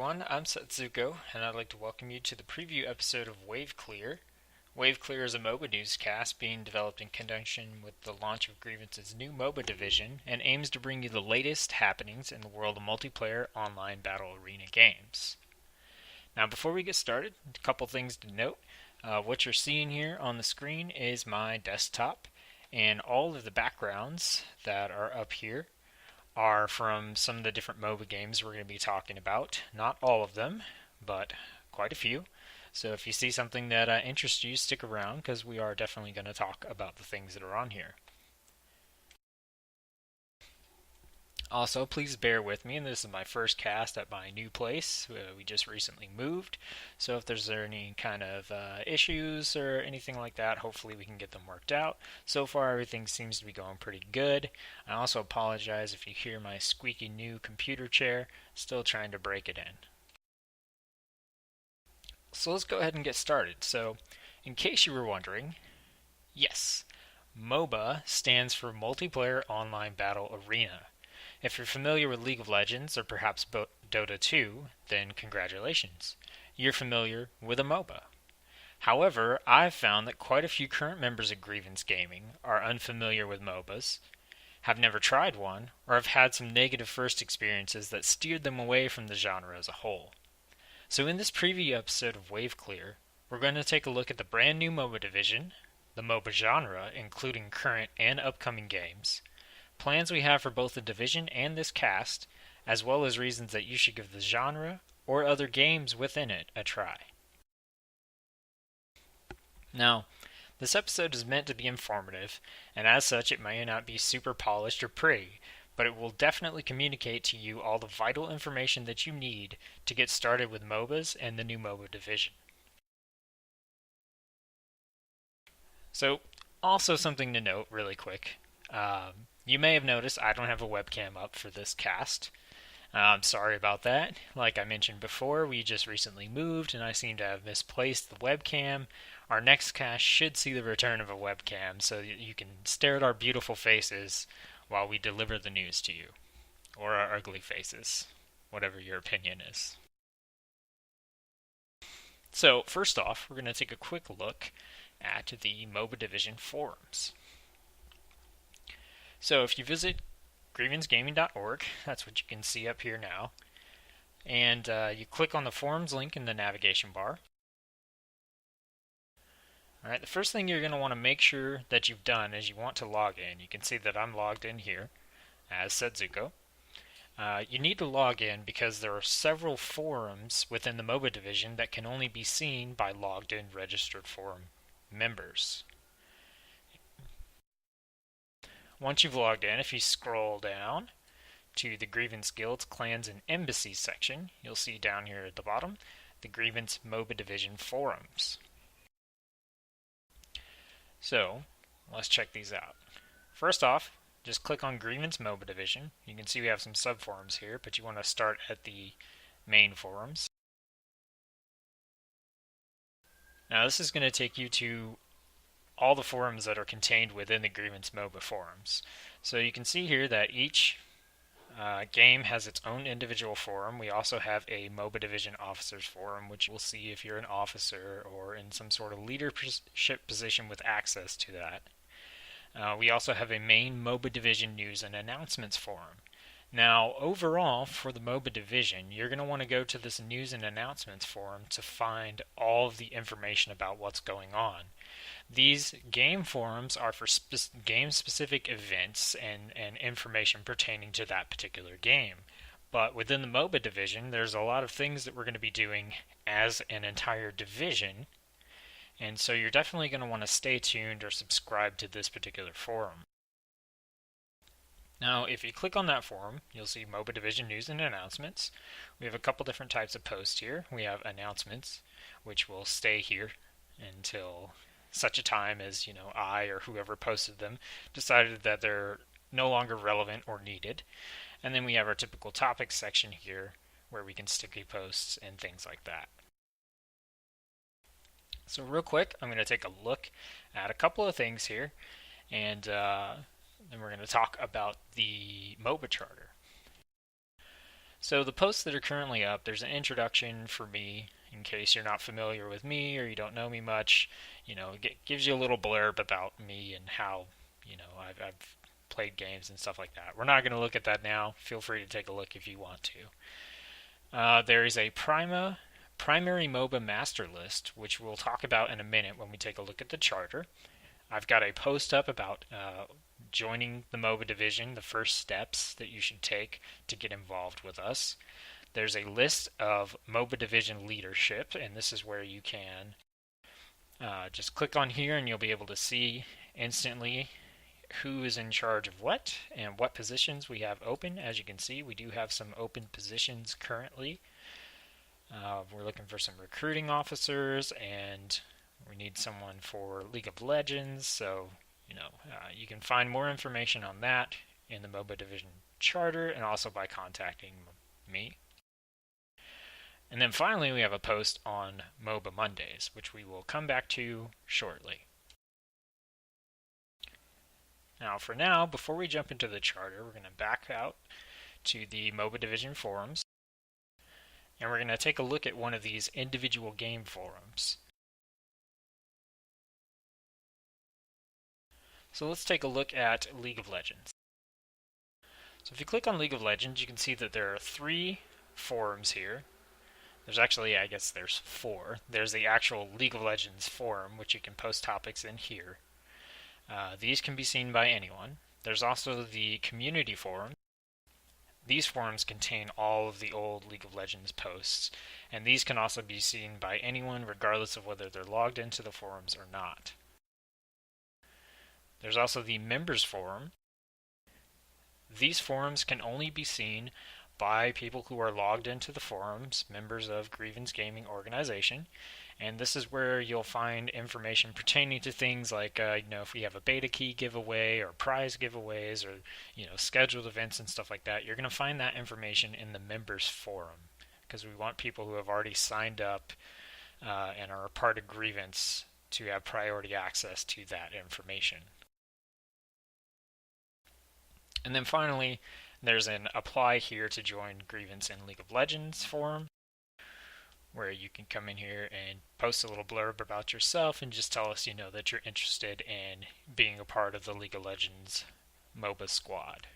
everyone, I'm Tsetzuko, and I'd like to welcome you to the preview episode of WaveClear. WaveClear is a MOBA newscast being developed in conjunction with the launch of Grievance's new MOBA division and aims to bring you the latest happenings in the world of multiplayer online battle arena games. Now before we get started, a couple things to note. What you're seeing here on the screen is my desktop, and all of the backgrounds that are up here are from some of the different MOBA games we're going to be talking about. Not all of them, but quite a few. So if you see something that interests you, stick around because we are definitely going to talk about the things that are on here. Also, please bear with me, and this is my first cast at my new place. We just recently moved, so if there's any kind of issues or anything like that, hopefully we can get them worked out. So far, everything seems to be going pretty good. I also apologize if you hear my squeaky new computer chair, still trying to break it in. So let's go ahead and get started. So, in case you were wondering, yes, MOBA stands for Multiplayer Online Battle Arena. If you're familiar with League of Legends or perhaps Dota 2, then congratulations. You're familiar with a MOBA. However, I've found that quite a few current members of Grievance Gaming are unfamiliar with MOBAs, have never tried one, or have had some negative first experiences that steered them away from the genre as a whole. So in this preview episode of WaveClear, we're going to take a look at the brand new MOBA division, the MOBA genre, including current and upcoming games, plans we have for both the division and this cast, as well as reasons that you should give the genre or other games within it a try. Now, this episode is meant to be informative, and as such it may not be super polished or pretty, but it will definitely communicate to you all the vital information that you need to get started with MOBAs and the new MOBA division. So, also something to note really quick. You may have noticed I don't have a webcam up for this cast. I'm sorry about that. Like I mentioned before, we just recently moved and I seem to have misplaced the webcam. Our next cast should see the return of a webcam so you can stare at our beautiful faces while we deliver the news to you. Or our ugly faces, whatever your opinion is. So, first off, we're going to take a quick look at the MOBA Division forums. So if you visit grievancegaming.org, that's what you can see up here now, and you click on the forums link in the navigation bar. Alright, the first thing you're going to want to make sure that you've done is you want to log in. You can see that I'm logged in here as Tsetzuko. You need to log in because there are several forums within the MOBA division that can only be seen by logged in registered forum members. Once you've logged in, if you scroll down to the Grievance Guilds, Clans, and Embassies section, you'll see down here at the bottom the Grievance MOBA Division forums. So, let's check these out. First off, just click on Grievance MOBA Division. You can see we have some subforums here, but you want to start at the main forums. Now this is going to take you to all the forums that are contained within the Grievance MOBA forums. So you can see here that each game has its own individual forum. We also have a MOBA Division Officers Forum, which we'll see if you're an officer or in some sort of leadership position with access to that. We also have a main MOBA Division News and Announcements Forum. Now, overall, for the MOBA Division, you're going to want to go to this News and Announcements Forum to find all of the information about what's going on. These game forums are for game-specific events and information pertaining to that particular game. But within the MOBA division, there's a lot of things that we're going to be doing as an entire division, and so you're definitely going to want to stay tuned or subscribe to this particular forum. Now, if you click on that forum, you'll see MOBA Division News and Announcements. We have a couple different types of posts here. We have announcements, which will stay here until such a time as, I or whoever posted them decided that they're no longer relevant or needed. And then we have our typical topics section here where we can sticky posts and things like that. So real quick, I'm going to take a look at a couple of things here, and then we're going to talk about the MOBA charter. So the posts that are currently up, there's an introduction for me, in case you're not familiar with me or you don't know me much. It gives you a little blurb about me and how, I've played games and stuff like that. We're not going to look at that now. Feel free to take a look if you want to. There is a primary MOBA master list, which we'll talk about in a minute when we take a look at the charter. I've got a post up about joining the MOBA division, the first steps that you should take to get involved with us. There's a list of MOBA division leadership, and this is where you can just click on here and you'll be able to see instantly who is in charge of what and what positions we have open. As you can see, we do have some open positions currently. We're looking for some recruiting officers, and we need someone for League of Legends. So, you can find more information on that in the MOBA Division Charter and also by contacting me. And then finally, we have a post on MOBA Mondays, which we will come back to shortly. Now, for now, before we jump into the charter, we're going to back out to the MOBA Division forums, and we're going to take a look at one of these individual game forums. So let's take a look at League of Legends. So if you click on League of Legends, you can see that there are 3 forums here. There's actually, I guess there's 4. There's the actual League of Legends forum, which you can post topics in here. These can be seen by anyone. There's also the community forum. These forums contain all of the old League of Legends posts, and these can also be seen by anyone regardless of whether they're logged into the forums or not. There's also the members forum. These forums can only be seen by people who are logged into the forums, members of Grievance Gaming Organization, and this is where you'll find information pertaining to things like, if we have a beta key giveaway or prize giveaways or, scheduled events and stuff like that. You're going to find that information in the members forum because we want people who have already signed up and are a part of Grievance to have priority access to that information. And then finally, there's an apply here to join Grievance in League of Legends forum, where you can come in here and post a little blurb about yourself and just tell us, that you're interested in being a part of the League of Legends MOBA squad.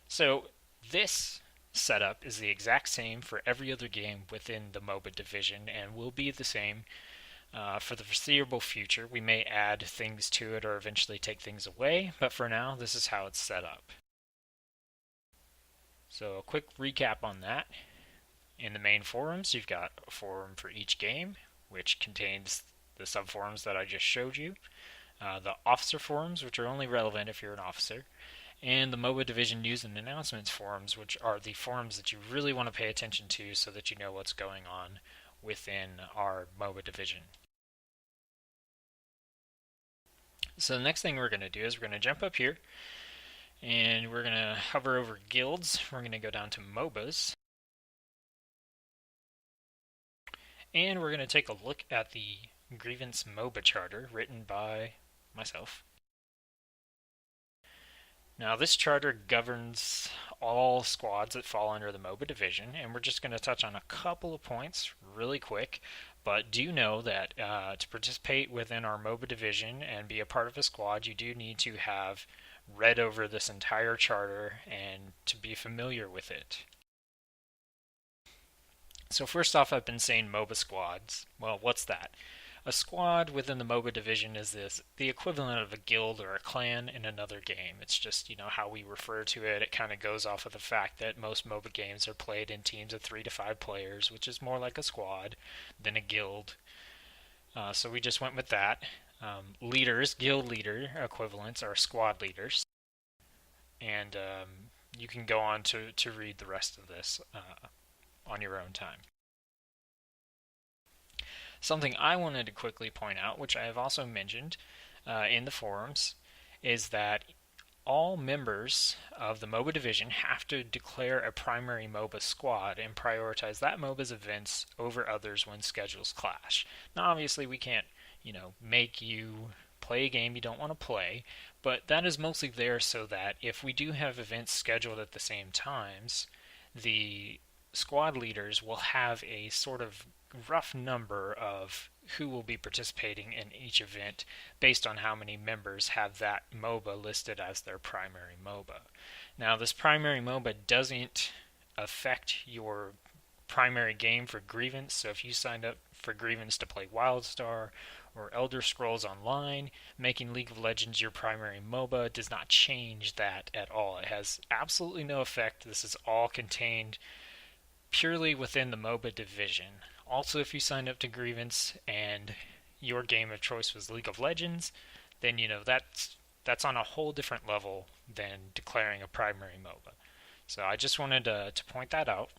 So this setup is the exact same for every other game within the MOBA division and will be the same for the foreseeable future. We may add things to it or eventually take things away, but for now, this is how it's set up. So a quick recap on that. In the main forums, you've got a forum for each game, which contains the subforums that I just showed you, the officer forums, which are only relevant if you're an officer, and the MOBA Division News and Announcements forums, which are the forums that you really want to pay attention to so that you know what's going on within our MOBA division. So the next thing we're going to do is we're going to jump up here, and we're going to hover over guilds. We're going to go down to MOBAs. And we're going to take a look at the Grievance MOBA charter written by myself. Now this charter governs all squads that fall under the MOBA division, and we're just going to touch on a couple of points really quick, but do know that to participate within our MOBA division and be a part of a squad, you do need to have read over this entire charter and to be familiar with it. So first off, I've been saying MOBA squads. Well, what's that? A squad within the MOBA division is the equivalent of a guild or a clan in another game. It's just, how we refer to it. It kind of goes off of the fact that most MOBA games are played in teams of 3 to 5 players, which is more like a squad than a guild. So we just went with that. Leaders, guild leader equivalents are squad leaders. And you can go on to read the rest of this on your own time. Something I wanted to quickly point out, which I have also mentioned in the forums, is that all members of the MOBA division have to declare a primary MOBA squad and prioritize that MOBA's events over others when schedules clash. Now, obviously, we can't, make you play a game you don't want to play, but that is mostly there so that if we do have events scheduled at the same times, the squad leaders will have a sort of rough number of who will be participating in each event based on how many members have that MOBA listed as their primary MOBA. Now, this primary MOBA doesn't affect your primary game for Grievance, so if you signed up for Grievance to play WildStar or Elder Scrolls Online, making League of Legends your primary MOBA does not change that at all. It has absolutely no effect. This is all contained purely within the MOBA division. Also, if you signed up to Grievance and your game of choice was League of Legends, then that's on a whole different level than declaring a primary MOBA. So I just wanted to point that out.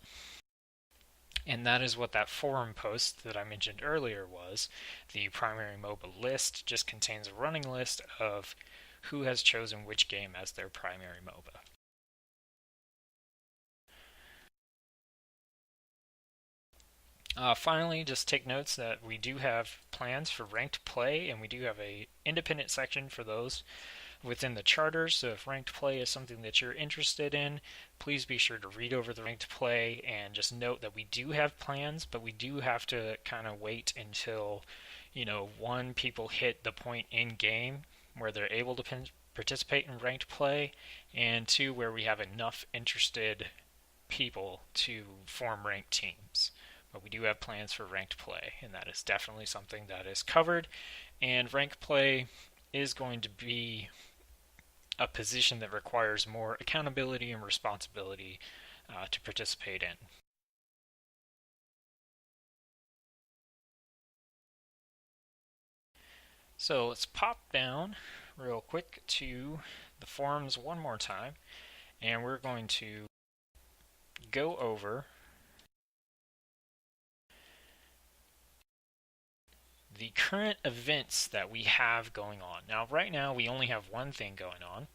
And that is what that forum post that I mentioned earlier was. The primary MOBA list just contains a running list of who has chosen which game as their primary MOBA. Finally, just take notes that we do have plans for ranked play, and we do have a independent section for those within the charter. So if ranked play is something that you're interested in, please be sure to read over the ranked play and just note that we do have plans, but we do have to kind of wait until, one, people hit the point in game where they're able to participate in ranked play, and two, where we have enough interested people to form ranked teams. But we do have plans for ranked play, and that is definitely something that is covered. And ranked play is going to be a position that requires more accountability and responsibility to participate in. So let's pop down real quick to the forums one more time, and we're going to go over the current events that we have going on. Now, right now, we only have one thing going on,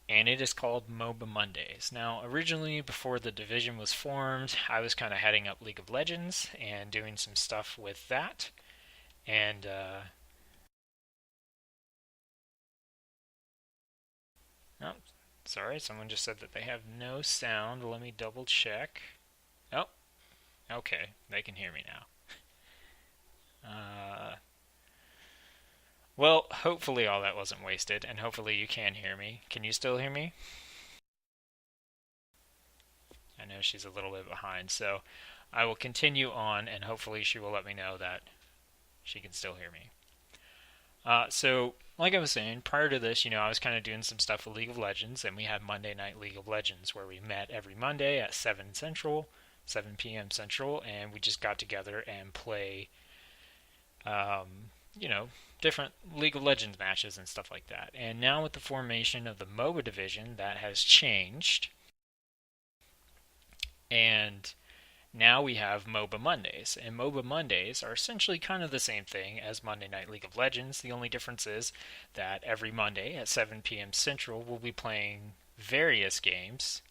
and it is called MOBA Mondays. Now, originally, before the division was formed, I was kind of heading up League of Legends and doing some stuff with that. And, oh, sorry, someone just said that they have no sound. Let me double check. Oh, okay, they can hear me now. Well, hopefully all that wasn't wasted, and hopefully you can hear me. Can you still hear me? I know she's a little bit behind, so I will continue on, and hopefully she will let me know that she can still hear me. So, like I was saying, prior to this, I was kind of doing some stuff with League of Legends, and we had Monday Night League of Legends, where we met every Monday at 7 p.m. Central, and we just got together and play different League of Legends matches and stuff like that. And now with the formation of the MOBA division, that has changed. And now we have MOBA Mondays. And MOBA Mondays are essentially kind of the same thing as Monday Night League of Legends. The only difference is that every Monday at 7 p.m. Central, we'll be playing various games.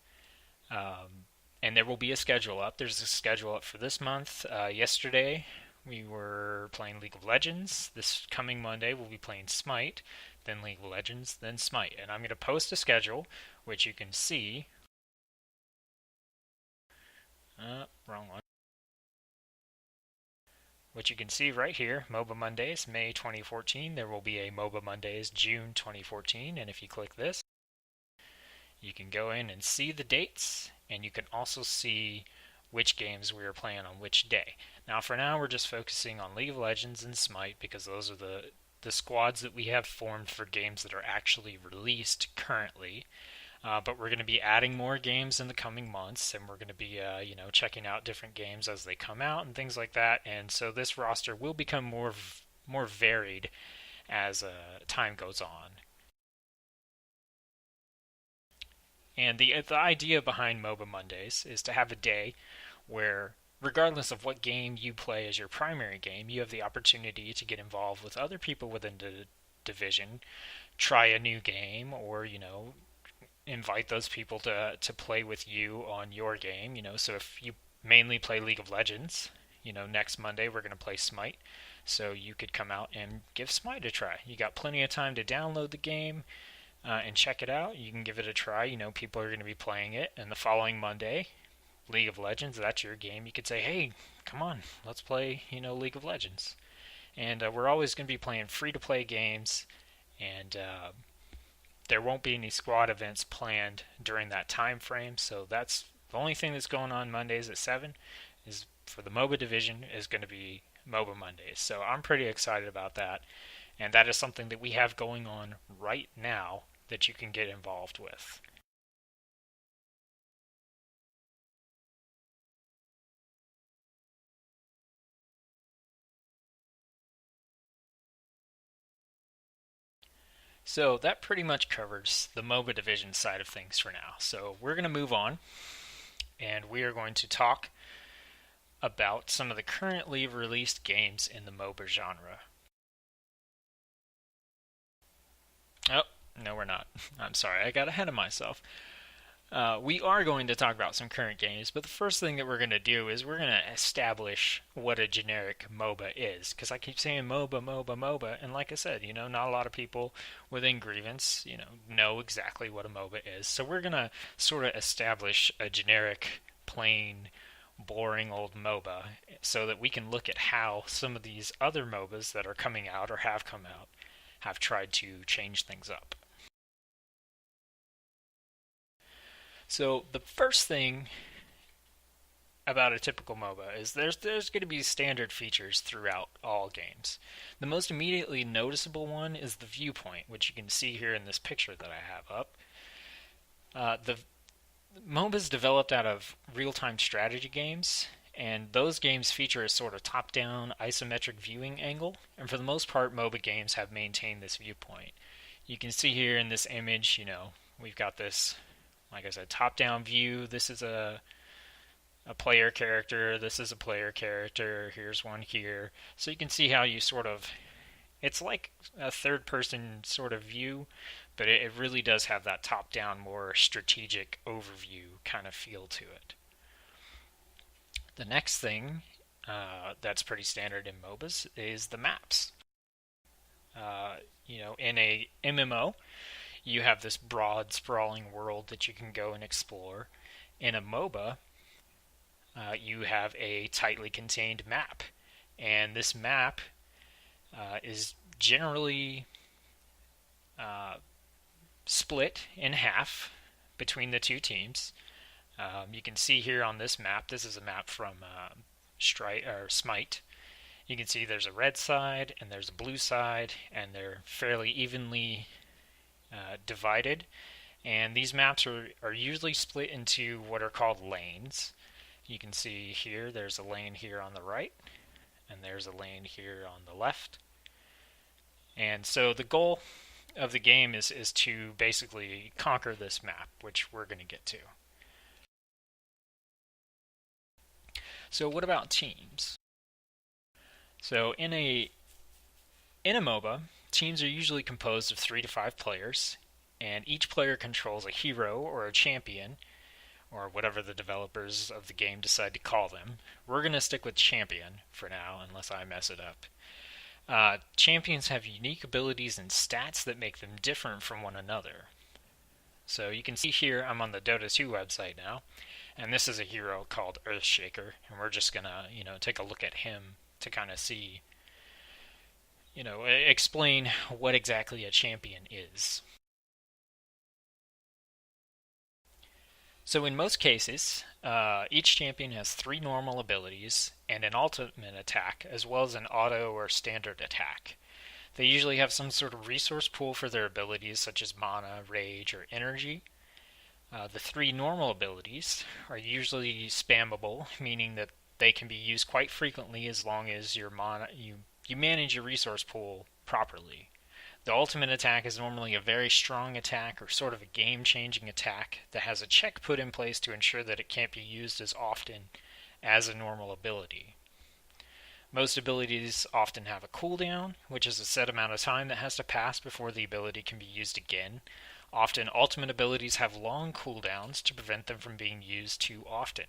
And there will be a schedule up. There's a schedule up for this month. Yesterday, we were playing League of Legends. This coming Monday, we'll be playing Smite, then League of Legends, then Smite. And I'm going to post a schedule, which you can see. Wrong one. Which you can see right here, MOBA Mondays, May 2014. There will be a MOBA Mondays, June 2014. And if you click this, you can go in and see the dates, and you can also see which games we are playing on which day. Now, for now, we're just focusing on League of Legends and Smite because those are the squads that we have formed for games that are actually released currently. But we're going to be adding more games in the coming months, and we're going to be, checking out different games as they come out and things like that. And so this roster will become more varied as time goes on. And the idea behind MOBA Mondays is to have a day where, regardless of what game you play as your primary game, you have the opportunity to get involved with other people within the division, try a new game, or, invite those people to play with you on your game. So if you mainly play League of Legends, next Monday we're going to play Smite. So you could come out and give Smite a try. You got plenty of time to download the game and check it out. You can give it a try. People are going to be playing it. And the following Monday, League of Legends, that's your game. You could say, hey, come on, let's play, League of Legends. And we're always going to be playing free-to-play games. And there won't be any squad events planned during that time frame. So that's the only thing that's going on Mondays at 7 is for the MOBA division is going to be MOBA Mondays. So I'm pretty excited about that. And that is something that we have going on right now that you can get involved with. So that pretty much covers the MOBA division side of things for now. So we're going to move on, and we are going to talk about some of the currently released games in the MOBA genre. Oh, no, we're not. I'm sorry, I got ahead of myself. We are going to talk about some current games, but the first thing that we're going to do is we're going to establish what a generic MOBA is. Because I keep saying MOBA, MOBA, MOBA, and like I said, not a lot of people within Grievance, know exactly what a MOBA is. So we're going to sort of establish a generic, plain, boring old MOBA so that we can look at how some of these other MOBAs that are coming out or have come out have tried to change things up. So the first thing about a typical MOBA is there's going to be standard features throughout all games. The most immediately noticeable one is the Viewpoint, which you can see here in this picture that I have up. The MOBAs developed out of real-time strategy games, and those games feature a sort of top-down isometric viewing angle, and for the most part MOBA games have maintained this viewpoint. You can see here in this image, we've got this, like I said, top-down view. This is a player character. This is a player character. Here's one here. So you can see how you sort of... It's like a third-person sort of view, but it really does have that top-down, more strategic overview kind of feel to it. The next thing that's pretty standard in MOBAs is the maps. In a MMO, you have this broad, sprawling world that you can go and explore. In a MOBA, you have a tightly contained map. And this map is generally split in half between the two teams. You can see here on this map, this is a map from Smite. You can see there's a red side and there's a blue side, and they're fairly evenly divided. And these maps are usually split into what are called lanes. You can see here there's a lane here on the right, and there's a lane here on the left. And so the goal of the game is to basically conquer this map, which we're going to get to. So what about teams? So in a MOBA, teams are usually composed of 3 to 5 players, and each player controls a hero or a champion, or whatever the developers of the game decide to call them. We're going to stick with champion for now, unless I mess it up. Champions have unique abilities and stats that make them different from one another. So you can see here, I'm on the Dota 2 website now, and this is a hero called Earthshaker, and we're just going to, take a look at him to kind of see, explain what exactly a champion is. So in most cases, each champion has 3 normal abilities and an ultimate attack, as well as an auto or standard attack. They usually have some sort of resource pool for their abilities, such as mana, rage, or energy. The 3 normal abilities are usually spammable, meaning that they can be used quite frequently as long as you manage your resource pool properly. The ultimate attack is normally a very strong attack or sort of a game-changing attack that has a check put in place to ensure that it can't be used as often as a normal ability. Most abilities often have a cooldown, which is a set amount of time that has to pass before the ability can be used again. Often ultimate abilities have long cooldowns to prevent them from being used too often.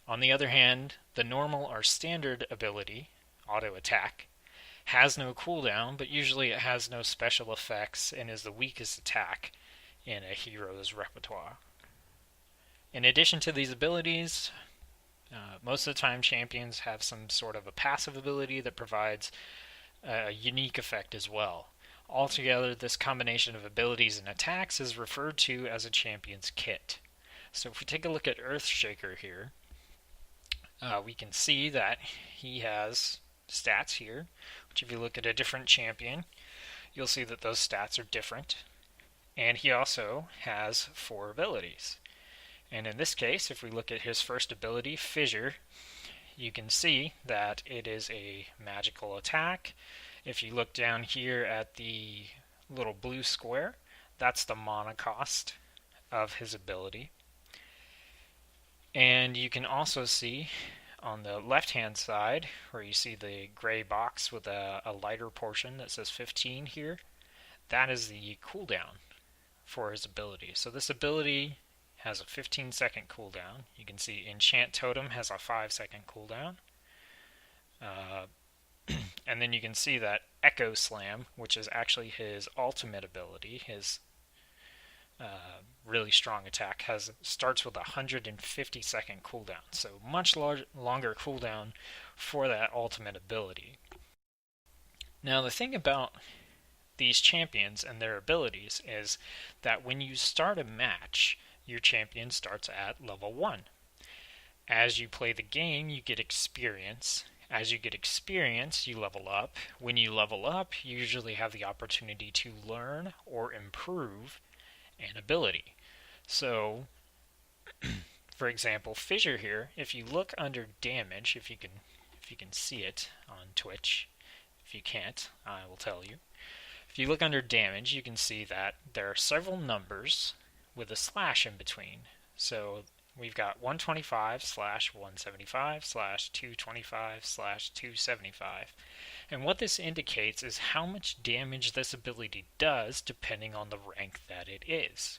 On the other hand, the normal or standard ability, auto attack, has no cooldown, but usually it has no special effects and is the weakest attack in a hero's repertoire. In addition to these abilities, most of the time champions have some sort of a passive ability that provides a unique effect as well. Altogether, this combination of abilities and attacks is referred to as a champion's kit. So if we take a look at Earthshaker here, we can see that he has stats here, which if you look at a different champion, you'll see that those stats are different. And he also has 4 abilities. And in this case, if we look at his first ability, Fissure, you can see that it is a magical attack. If you look down here at the little blue square, that's the mana cost of his ability. And you can also see on the left-hand side, where you see the gray box with a lighter portion that says 15 here, that is the cooldown for his ability. So this ability has a 15-second cooldown. You can see Enchant Totem has a 5-second cooldown. And then you can see that Echo Slam, which is actually his ultimate ability, his really strong attack, starts with a 150-second cooldown. So much longer cooldown for that ultimate ability. Now the thing about these champions and their abilities is that when you start a match, your champion starts at level 1. As you play the game, you get experience. As you get experience, you level up. When you level up, you usually have the opportunity to learn or improve an ability. So, for example, Fissure here, if you look under damage, if you can see it on Twitch, if you can't, I will tell you. If you look under damage, you can see that there are several numbers with a slash in between. So we've got 125/175/225/275. And what this indicates is how much damage this ability does depending on the rank that it is.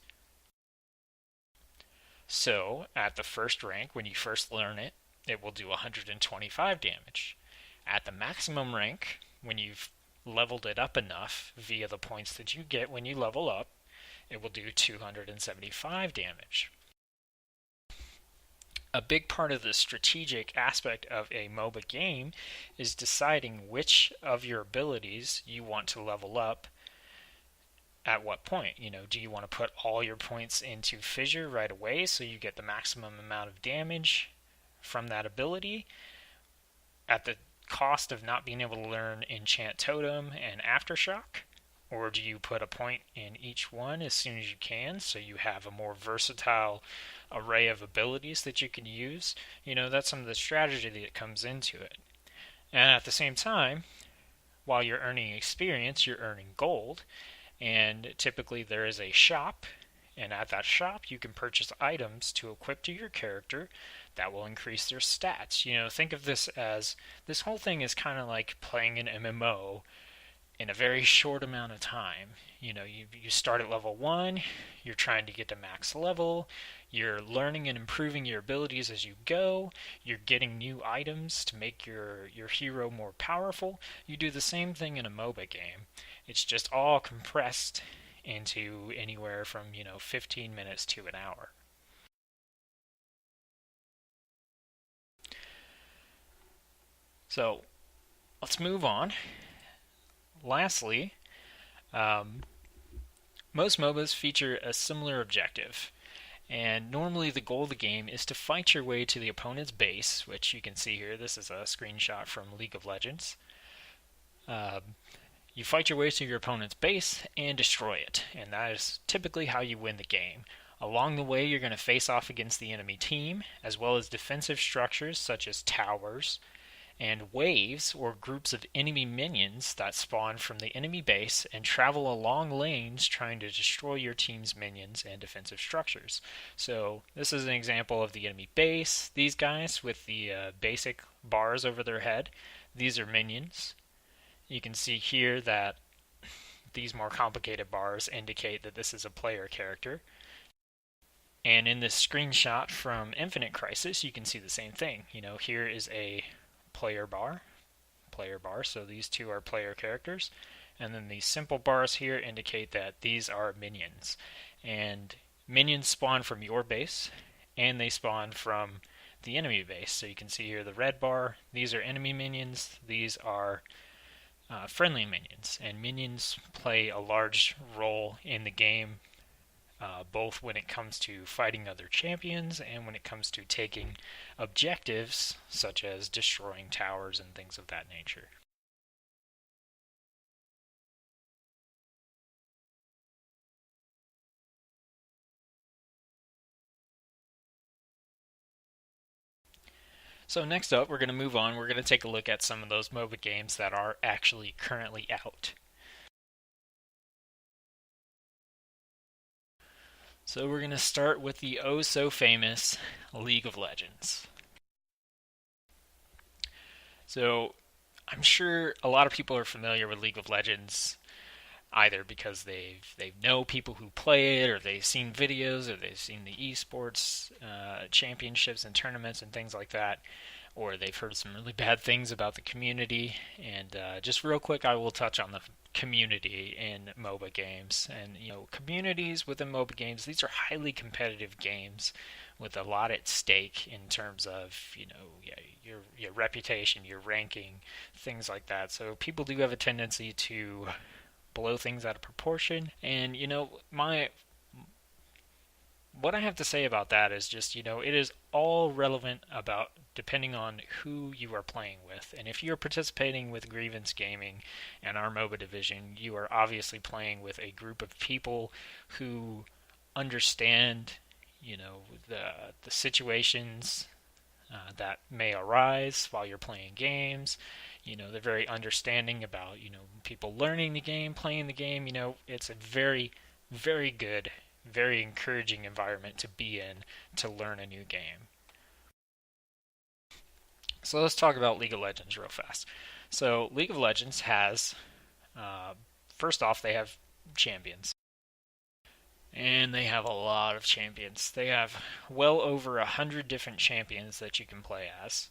So at the first rank, when you first learn it, it will do 125 damage. At the maximum rank, when you've leveled it up enough via the points that you get when you level up, it will do 275 damage. A big part of the strategic aspect of a MOBA game is deciding which of your abilities you want to level up at what point. Do you want to put all your points into Fissure right away so you get the maximum amount of damage from that ability at the cost of not being able to learn Enchant Totem and Aftershock? Or do you put a point in each one as soon as you can so you have a more versatile array of abilities that you can use? That's some of the strategy that comes into it. And at the same time, while you're earning experience, you're earning gold. And typically there is a shop, and at that shop you can purchase items to equip to your character that will increase their stats. Think of this as, this whole thing is kind of like playing an MMO in a very short amount of time. You start at level 1, you're trying to get to max level, you're learning and improving your abilities as you go, you're getting new items to make your hero more powerful. You do the same thing in a MOBA game. It's just all compressed into anywhere from 15 minutes to an hour. So let's move on. Lastly, most MOBAs feature a similar objective, and normally the goal of the game is to fight your way to the opponent's base, which you can see here. This is a screenshot from League of Legends. You fight your way to your opponent's base and destroy it, and that is typically how you win the game. Along the way, you're going to face off against the enemy team, as well as defensive structures such as towers, and waves or groups of enemy minions that spawn from the enemy base and travel along lanes trying to destroy your team's minions and defensive structures. So this is an example of the enemy base. These guys with the basic bars over their head, these are minions. You can see here that these more complicated bars indicate that this is a player character. And in this screenshot from Infinite Crisis, you can see the same thing. Here is a player bar, so these two are player characters. And then these simple bars here indicate that these are minions. And minions spawn from your base, and they spawn from the enemy base. So you can see here the red bar, these are enemy minions, these are friendly minions. And minions play a large role in the game, both when it comes to fighting other champions and when it comes to taking objectives, such as destroying towers and things of that nature. So next up, we're going to move on. We're going to take a look at some of those MOBA games that are actually currently out. So we're going to start with the oh so famous League of Legends. So I'm sure a lot of people are familiar with League of Legends, either because they know people who play it, or they've seen videos, or they've seen the esports championships and tournaments and things like that, or they've heard some really bad things about the community. And just real quick, I will touch on the community in MOBA games. And communities within MOBA games, these are highly competitive games with a lot at stake in terms of your reputation, your ranking, things like that. So people do have a tendency to blow things out of proportion. And what I have to say about that is just, it is all relevant about depending on who you are playing with. And if you're participating with Grievance Gaming and our MOBA division, you are obviously playing with a group of people who understand, the situations that may arise while you're playing games. They're very understanding about, people learning the game, playing the game. It's a very, very good, very encouraging environment to be in to learn a new game. So let's talk about League of Legends real fast. So League of Legends has, first off, they have champions. And they have a lot of champions. They have well over 100 different champions that you can play as.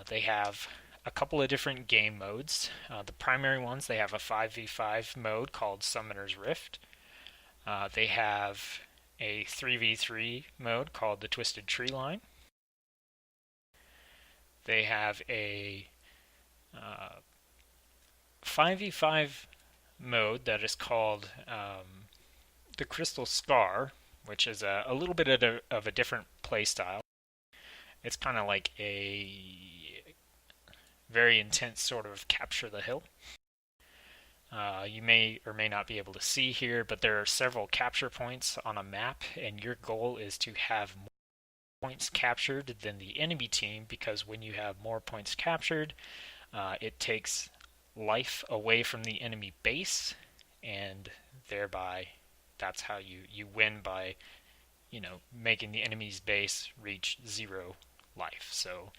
They have a couple of different game modes. The primary ones, they have a 5v5 mode called Summoner's Rift. They have a 3v3 mode called the Twisted Tree Line. They have a 5v5 mode that is called the Crystal Scar, which is a little bit of a different playstyle. It's kind of like a very intense sort of capture the hill. You may or may not be able to see here, but there are several capture points on a map, and your goal is to have more points captured than the enemy team, because when you have more points captured, it takes life away from the enemy base, and thereby that's how you win, by making the enemy's base reach 0 life. So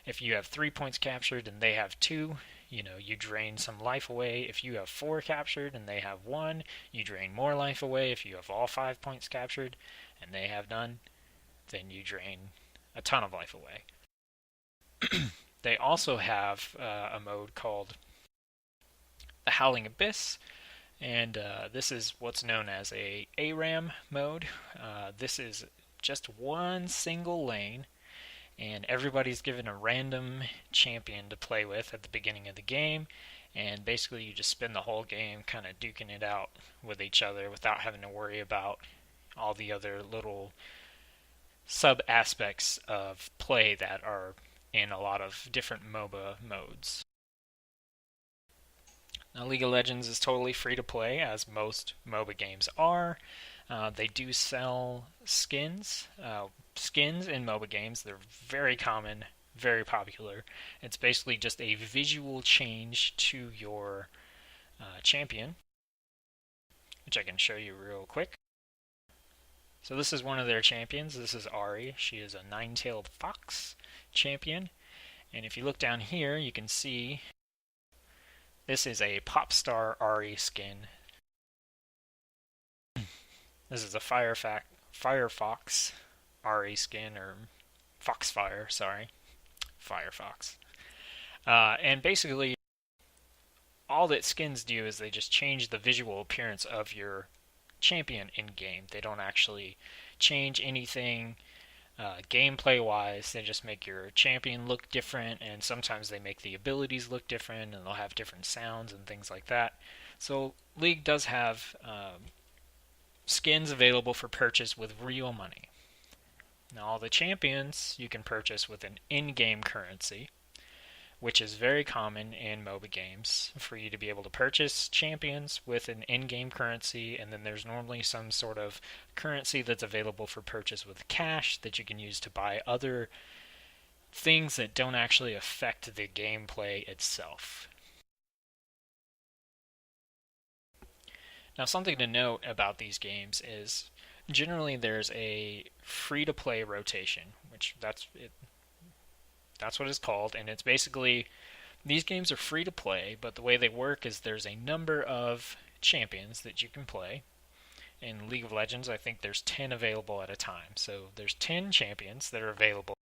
if you have 3 points captured and they have 2, you drain some life away. If you have 4 captured and they have 1, you drain more life away. If you have all 5 points captured and they have none, then you drain a ton of life away. They also have a mode called the Howling Abyss, and this is what's known as a ARAM mode. This is just one single lane, and everybody's given a random champion to play with at the beginning of the game, and basically you just spend the whole game kind of duking it out with each other without having to worry about all the other little sub-aspects of play that are in a lot of different MOBA modes. Now, League of Legends is totally free to play, as most MOBA games are. They do sell skins. Skins in MOBA games, they're very common, very popular. It's basically just a visual change to your champion, which I can show you real quick. So this is one of their champions. This is Ari. She is a nine-tailed fox champion. And if you look down here, you can see this is a Popstar Ari skin. This is a Firefox RA skin, or Foxfire, sorry, Firefox. And basically, all that skins do is they just change the visual appearance of your champion in game. They don't actually change anything gameplay wise. They just make your champion look different, and sometimes they make the abilities look different, and they'll have different sounds and things like that. So League does have skins available for purchase with real money. Now, all the champions you can purchase with an in-game currency, which is very common in MOBA games, for you to be able to purchase champions with an in-game currency, and then there's normally some sort of currency that's available for purchase with cash that you can use to buy other things that don't actually affect the gameplay itself. Now, something to note about these games is generally there's a free-to-play rotation, which that's what it's called, and it's basically, these games are free to play, but the way they work is there's a number of champions that you can play. In League of Legends, I think there's 10 available at a time. So there's 10 champions that are available,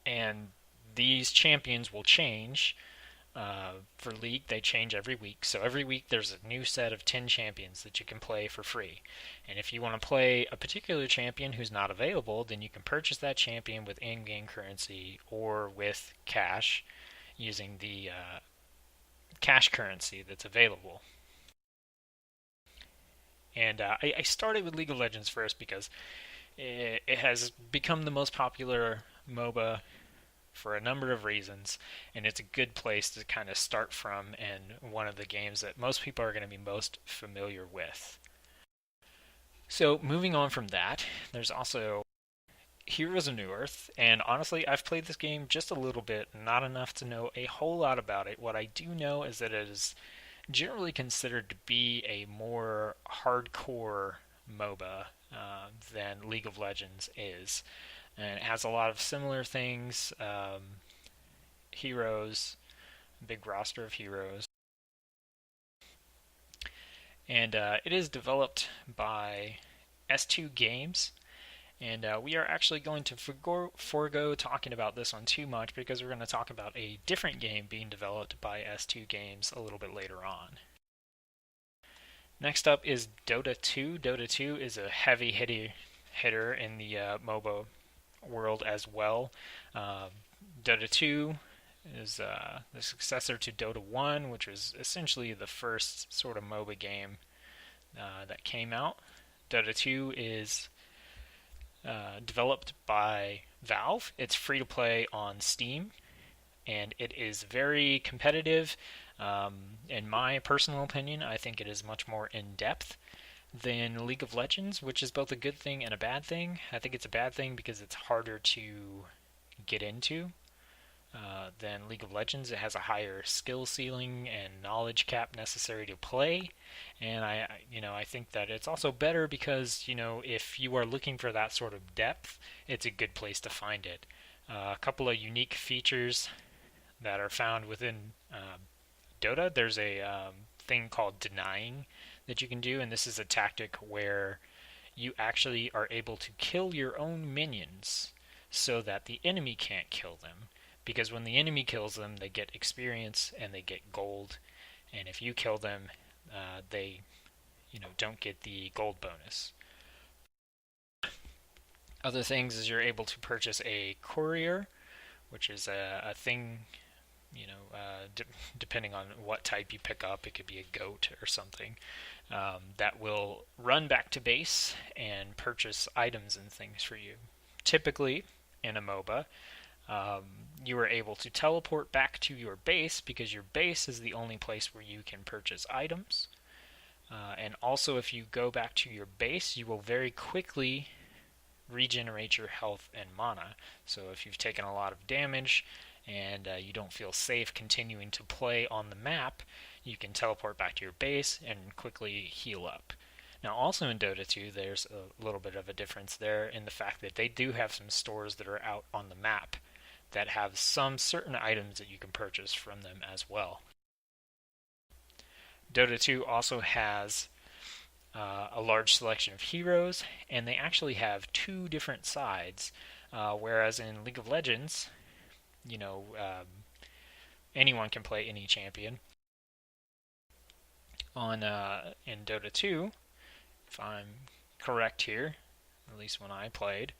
and these champions will change. For League, they change every week. So every week there's a new set of 10 champions that you can play for free. And if you want to play a particular champion who's not available, then you can purchase that champion with in-game currency or with cash using the cash currency that's available. And I started with League of Legends first because it has become the most popular MOBA for a number of reasons, and it's a good place to kind of start from, and one of the games that most people are going to be most familiar with. So moving on from that, there's also Heroes of Newerth, and honestly, I've played this game just a little bit, not enough to know a whole lot about it. What I do know is that it is generally considered to be a more hardcore MOBA than League of Legends is. And it has a lot of similar things. Heroes, big roster of heroes. And it is developed by S2 Games. And we are actually going to forego talking about this one too much, because we're going to talk about a different game being developed by S2 Games a little bit later on. Next up is Dota 2. Dota 2 is a heavy hitter in the MOBA world as well. Dota 2 is the successor to Dota 1, which was essentially the first sort of MOBA game that came out. Dota 2 is developed by Valve. It's free to play on Steam, and it is very competitive. In my personal opinion, I think it is much more in-depth than League of Legends, which is both a good thing and a bad thing. I think it's a bad thing because it's harder to get into than League of Legends. It has a higher skill ceiling and knowledge cap necessary to play, and I think that it's also better because if you are looking for that sort of depth, it's a good place to find it. A couple of unique features that are found within Dota. There's a thing called denying that you can do, and this is a tactic where you actually are able to kill your own minions so that the enemy can't kill them, because when the enemy kills them, they get experience and they get gold, and if you kill them, they don't get the gold bonus. Other things is you're able to purchase a courier, which is a thing, depending on what type you pick up. It could be a goat or something, that will run back to base and purchase items and things for you. Typically, in a MOBA, you are able to teleport back to your base because your base is the only place where you can purchase items. And also, if you go back to your base, you will very quickly regenerate your health and mana. So if you've taken a lot of damage and you don't feel safe continuing to play on the map, you can teleport back to your base and quickly heal up. Now, also in Dota 2, there's a little bit of a difference there in the fact that they do have some stores that are out on the map that have some certain items that you can purchase from them as well. Dota 2 also has a large selection of heroes, and they actually have two different sides. Whereas in League of Legends, you know, anyone can play any champion. On in Dota 2, if I'm correct here, at least when I played,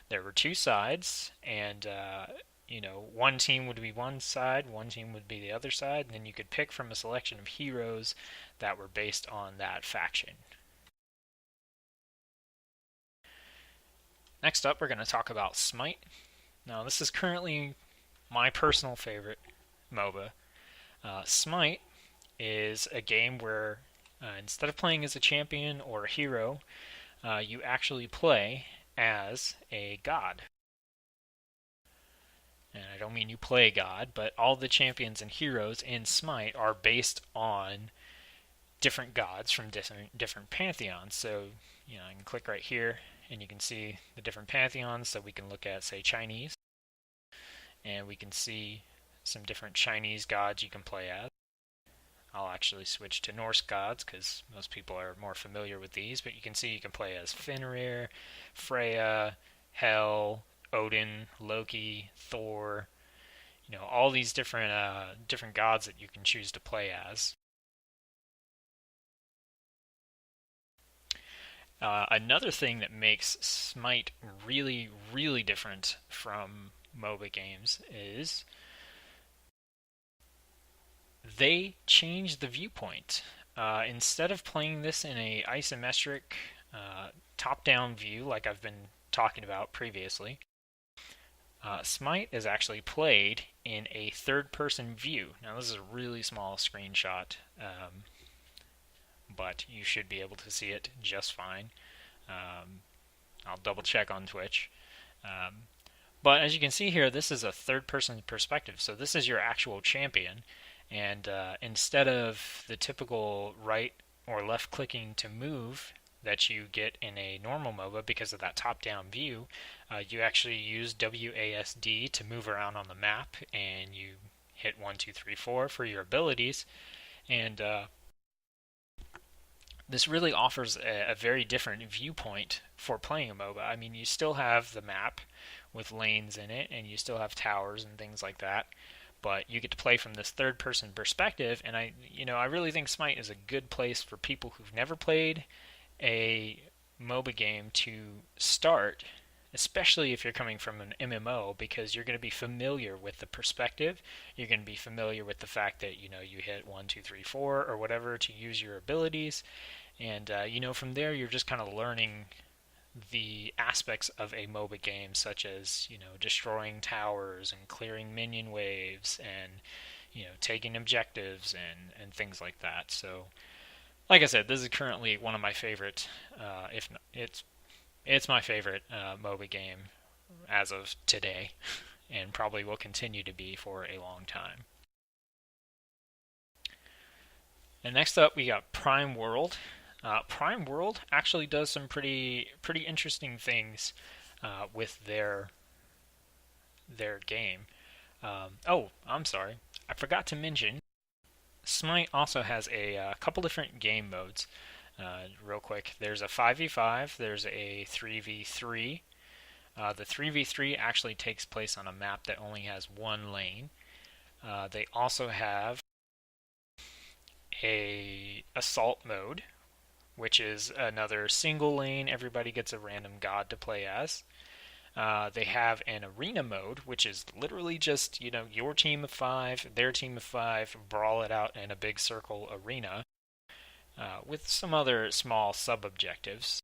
there were two sides, and one team would be one side, one team would be the other side, and then you could pick from a selection of heroes that were based on that faction. Next up, we're going to talk about Smite. Now, this is currently my personal favorite MOBA. Smite is a game where instead of playing as a champion or a hero, you actually play as a god. And I don't mean you play God, but all the champions and heroes in Smite are based on different gods from different pantheons. So, I can click right here and you can see the different pantheons. So we can look at, say, Chinese, and we can see some different Chinese gods you can play as. I'll actually switch to Norse gods because most people are more familiar with these, but you can see you can play as Fenrir, Freya, Hel, Odin, Loki, Thor, all these different gods that you can choose to play as. Another thing that makes Smite really, really different from MOBA games is they changed the viewpoint. Instead of playing this in a isometric top-down view like I've been talking about previously, Smite is actually played in a third-person view. Now this is a really small screenshot, but you should be able to see it just fine. I'll double-check on Twitch. But as you can see here, this is a third-person perspective, so this is your actual champion. And instead of the typical right or left clicking to move that you get in a normal MOBA because of that top-down view, you actually use WASD to move around on the map, and you hit 1, 2, 3, 4 for your abilities. And this really offers a very different viewpoint for playing a MOBA. I mean, you still have the map with lanes in it, and you still have towers and things like that, but you get to play from this third-person perspective, and I really think Smite is a good place for people who've never played a MOBA game to start, especially if you're coming from an MMO, because you're going to be familiar with the perspective. You're going to be familiar with the fact that you hit 1, 2, 3, 4 or whatever to use your abilities, and from there you're just kind of learning the aspects of a MOBA game, such as destroying towers and clearing minion waves and taking objectives and things like that. So, like I said, this is currently one of my favorite, if not, it's my favorite MOBA game as of today, and probably will continue to be for a long time. And next up, we got Prime World. Prime World actually does some pretty interesting things with their game. Oh, I'm sorry, I forgot to mention, Smite also has a couple different game modes. Real quick, there's a 5v5, there's a 3v3. The 3v3 actually takes place on a map that only has one lane. They also have a assault mode, which is another single lane, everybody gets a random god to play as. They have an arena mode, which is literally just, your team of 5, their team of 5, brawl it out in a big circle arena, with some other small sub-objectives.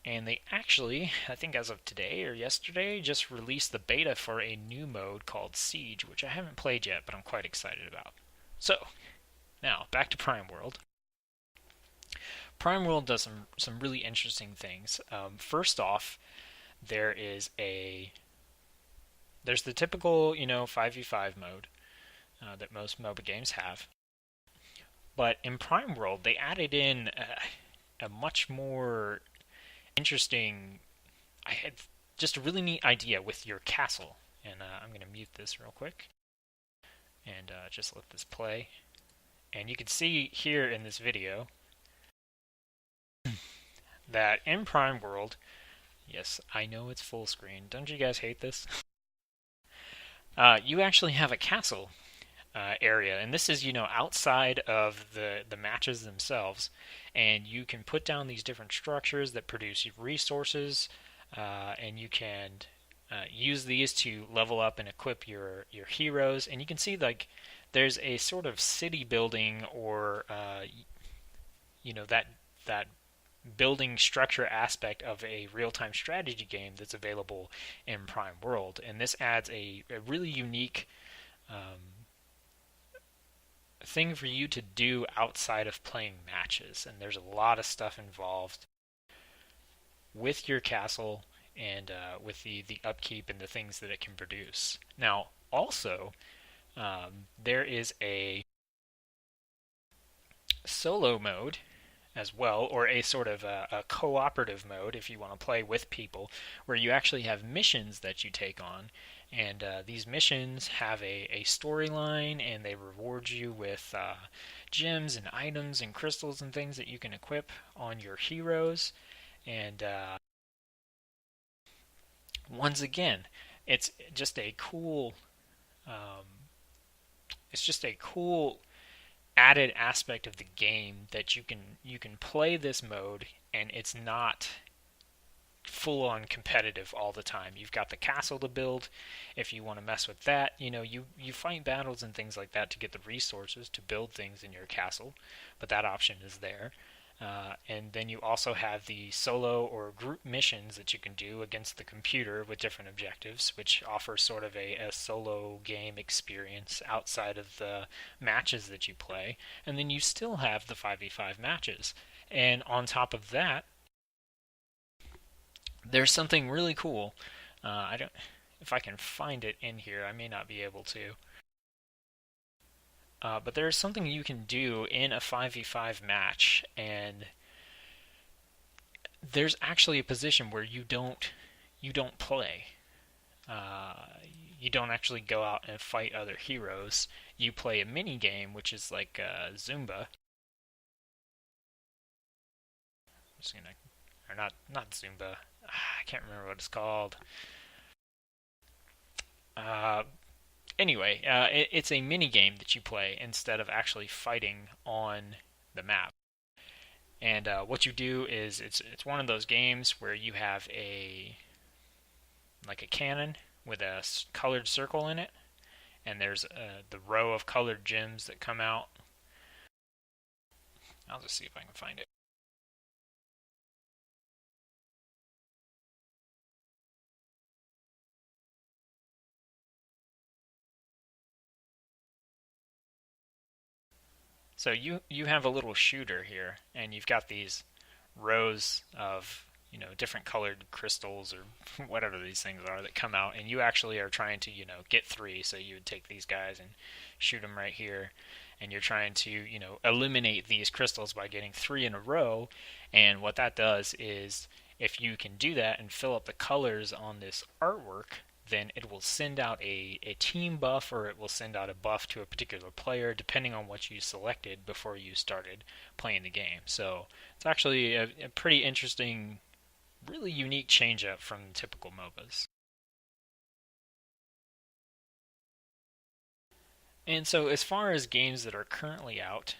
And they actually, I think as of today or yesterday, just released the beta for a new mode called Siege, which I haven't played yet, but I'm quite excited about. So, now, back to Prime World. Prime World does some really interesting things. First off, there's the typical 5v5 mode that most MOBA games have, but in Prime World they added in a much more interesting. I had just a really neat idea with your castle, and I'm going to mute this real quick and just let this play. And you can see here in this video that in Prime World, yes, I know it's full screen. Don't you guys hate this? You actually have a castle area, and this is outside of the matches themselves, and you can put down these different structures that produce resources, and you can use these to level up and equip your heroes. And you can see like there's a sort of city building or that building structure aspect of a real-time strategy game that's available in Prime World, and this adds a really unique thing for you to do outside of playing matches. And there's a lot of stuff involved with your castle and with the upkeep and the things that it can produce. Now, also, there is a solo mode as well, or a sort of a cooperative mode if you want to play with people, where you actually have missions that you take on, and these missions have a storyline, and they reward you with gems and items and crystals and things that you can equip on your heroes. And once again, it's just a cool, um, it's just a cool added aspect of the game that you can play this mode, and it's not full on competitive all the time. You've got the castle to build if you want to mess with that. You fight battles and things like that to get the resources to build things in your castle, but that option is there. And then you also have the solo or group missions that you can do against the computer with different objectives, which offer sort of a solo game experience outside of the matches that you play. And then you still have the 5v5 matches. And on top of that, there's something really cool. I don't, if I can find it in here, I may not be able to. But there's something you can do in a 5v5 match, and there's actually a position where you don't play. Uh, you don't actually go out and fight other heroes. You play a mini game, which is like Zumba. I'm just gonna, or not Zumba. I can't remember what it's called. Uh, anyway, it's a mini game that you play instead of actually fighting on the map. And what you do is it's one of those games where you have a cannon with a colored circle in it, and there's the row of colored gems that come out. I'll just see if I can find it. So you have a little shooter here, and you've got these rows of different colored crystals or whatever these things are that come out, and you actually are trying to get three. So you would take these guys and shoot them right here, and you're trying to eliminate these crystals by getting three in a row. And what that does is, if you can do that and fill up the colors on this artwork, then it will send out a team buff, or it will send out a buff to a particular player depending on what you selected before you started playing the game. So it's actually a pretty interesting, really unique change up from typical MOBAs. And so as far as games that are currently out,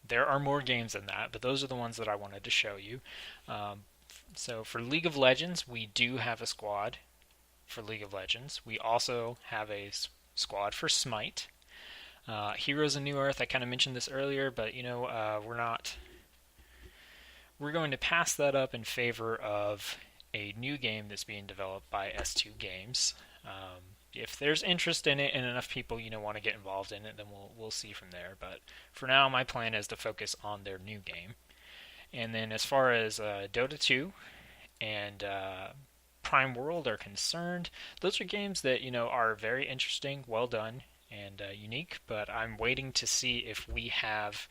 there are more games than that, but those are the ones that I wanted to show you. Um, so for League of Legends, we do have a squad for League of Legends. We also have a squad for Smite. Heroes of New Earth, I kind of mentioned this earlier, but we're going to pass that up in favor of a new game that's being developed by S2 Games. If there's interest in it and enough people want to get involved in it, then we'll see from there. But for now, my plan is to focus on their new game. And then as far as Dota 2 and Prime World are concerned, those are games that are very interesting, well done, and unique. But I'm waiting to see if we have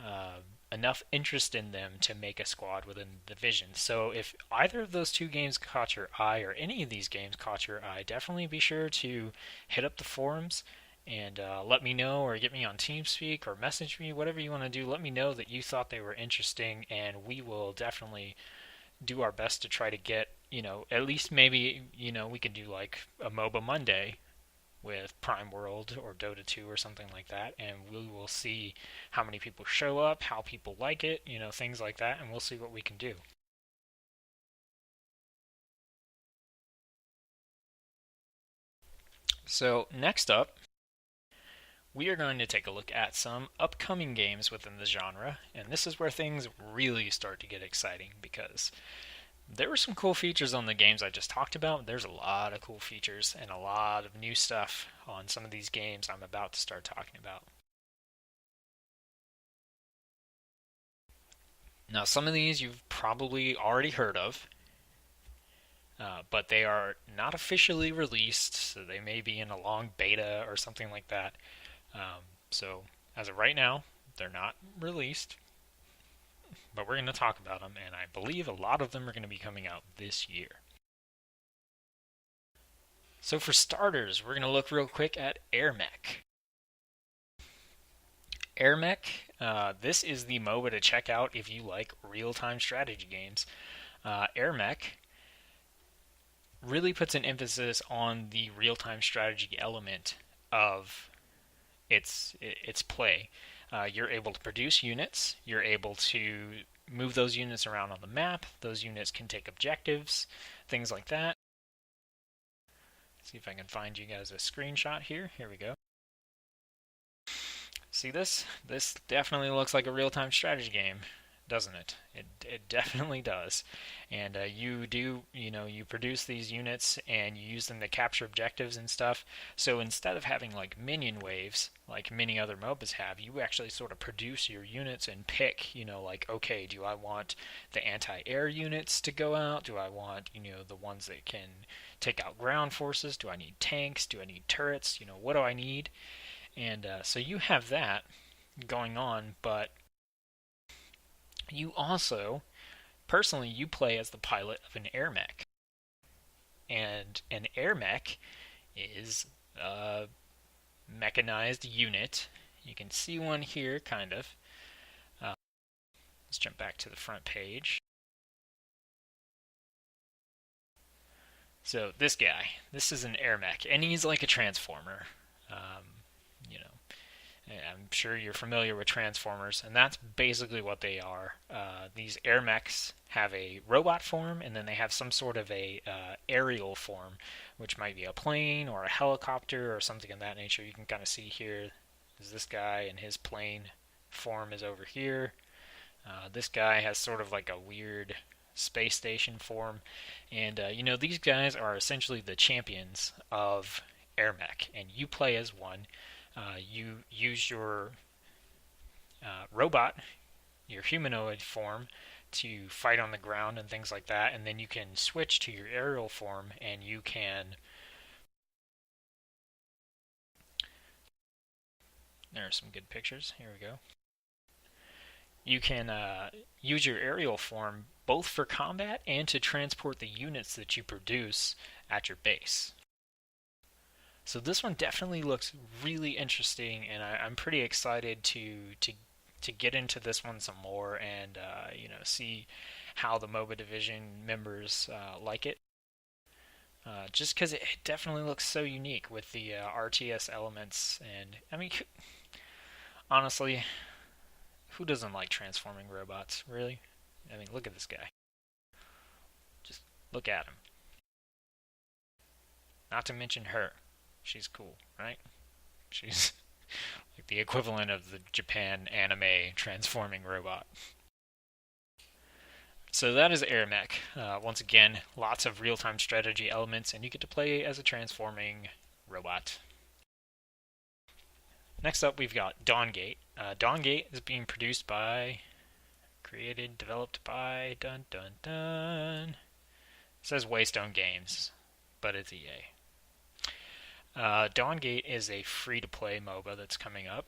uh, enough interest in them to make a squad within the division. So if either of those two games caught your eye, or any of these games caught your eye, definitely be sure to hit up the forums and let me know, or get me on TeamSpeak, or message me, whatever you want to do. Let me know that you thought they were interesting, and we will definitely do our best to try to get, at least maybe, we could do like a MOBA Monday with Prime World or Dota 2 or something like that, and we will see how many people show up, how people like it, things like that, and we'll see what we can do. So, next up, we are going to take a look at some upcoming games within the genre, and this is where things really start to get exciting because there were some cool features on the games I just talked about. There's a lot of cool features and a lot of new stuff on some of these games I'm about to start talking about. Now, some of these you've probably already heard of, but they are not officially released, so they may be in a long beta or something like that. So, as of right now, they're not released, but we're going to talk about them, and I believe a lot of them are going to be coming out this year. So for starters, we're going to look real quick at Airmech. Airmech, this is the MOBA to check out if you like real-time strategy games. Airmech really puts an emphasis on the real-time strategy element of its play. You're able to produce units. You're able to move those units around on the map. Those units can take objectives, things like that. See if I can find you guys a screenshot here. Here we go. See this? This definitely looks like a real-time strategy game, doesn't it? It definitely does. And you produce these units and you use them to capture objectives and stuff. So instead of having like minion waves, like many other MOBAs have, you actually sort of produce your units and pick, like, okay, do I want the anti-air units to go out? Do I want, the ones that can take out ground forces? Do I need tanks? Do I need turrets? What do I need? And so you have that going on, but you also, personally, you play as the pilot of an Airmech. And an Airmech is a mechanized unit. You can see one here, kind of. Let's jump back to the front page. So this guy, this is an Airmech, and he's like a transformer. I'm sure you're familiar with Transformers, and that's basically what they are. These Airmechs have a robot form, and then they have some sort of a aerial form, which might be a plane or a helicopter or something of that nature. You can kind of see here is this guy, and his plane form is over here. This guy has sort of like a weird space station form, and these guys are essentially the champions of Airmech, and you play as one. You use your robot, your humanoid form, to fight on the ground and things like that, and then you can switch to your aerial form, and you can... There are some good pictures. Here we go. You can use your aerial form both for combat and to transport the units that you produce at your base. So this one definitely looks really interesting, and I'm pretty excited to get into this one some more and see how the MOBA division members like it. Just because it definitely looks so unique with the RTS elements, and I mean, honestly, who doesn't like transforming robots? Really? I mean, look at this guy. Just look at him. Not to mention her. She's cool, right? She's like the equivalent of the Japan anime transforming robot. So that is Airmech. Once again, lots of real-time strategy elements, and you get to play as a transforming robot. Next up, we've got Dawngate. Dawngate is being produced by, created, developed by, dun dun dun. It says Waystone Games, but it's EA. Dawngate is a free-to-play MOBA that's coming up.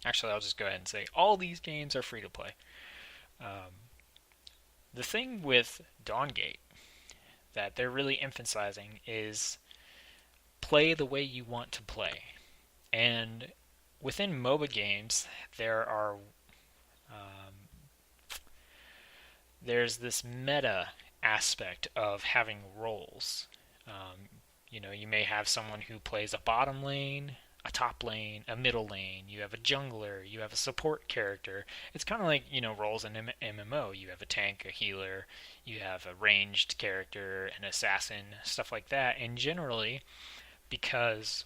Actually, I'll just go ahead and say all these games are free-to-play. The thing with Dawngate that they're really emphasizing is play the way you want to play. And within MOBA games, there's this meta aspect of having roles. Um, you may have someone who plays a bottom lane, a top lane, a middle lane. You have a jungler. You have a support character. It's kind of like roles in MMO. You have a tank, a healer. You have a ranged character, an assassin, stuff like that. And generally, because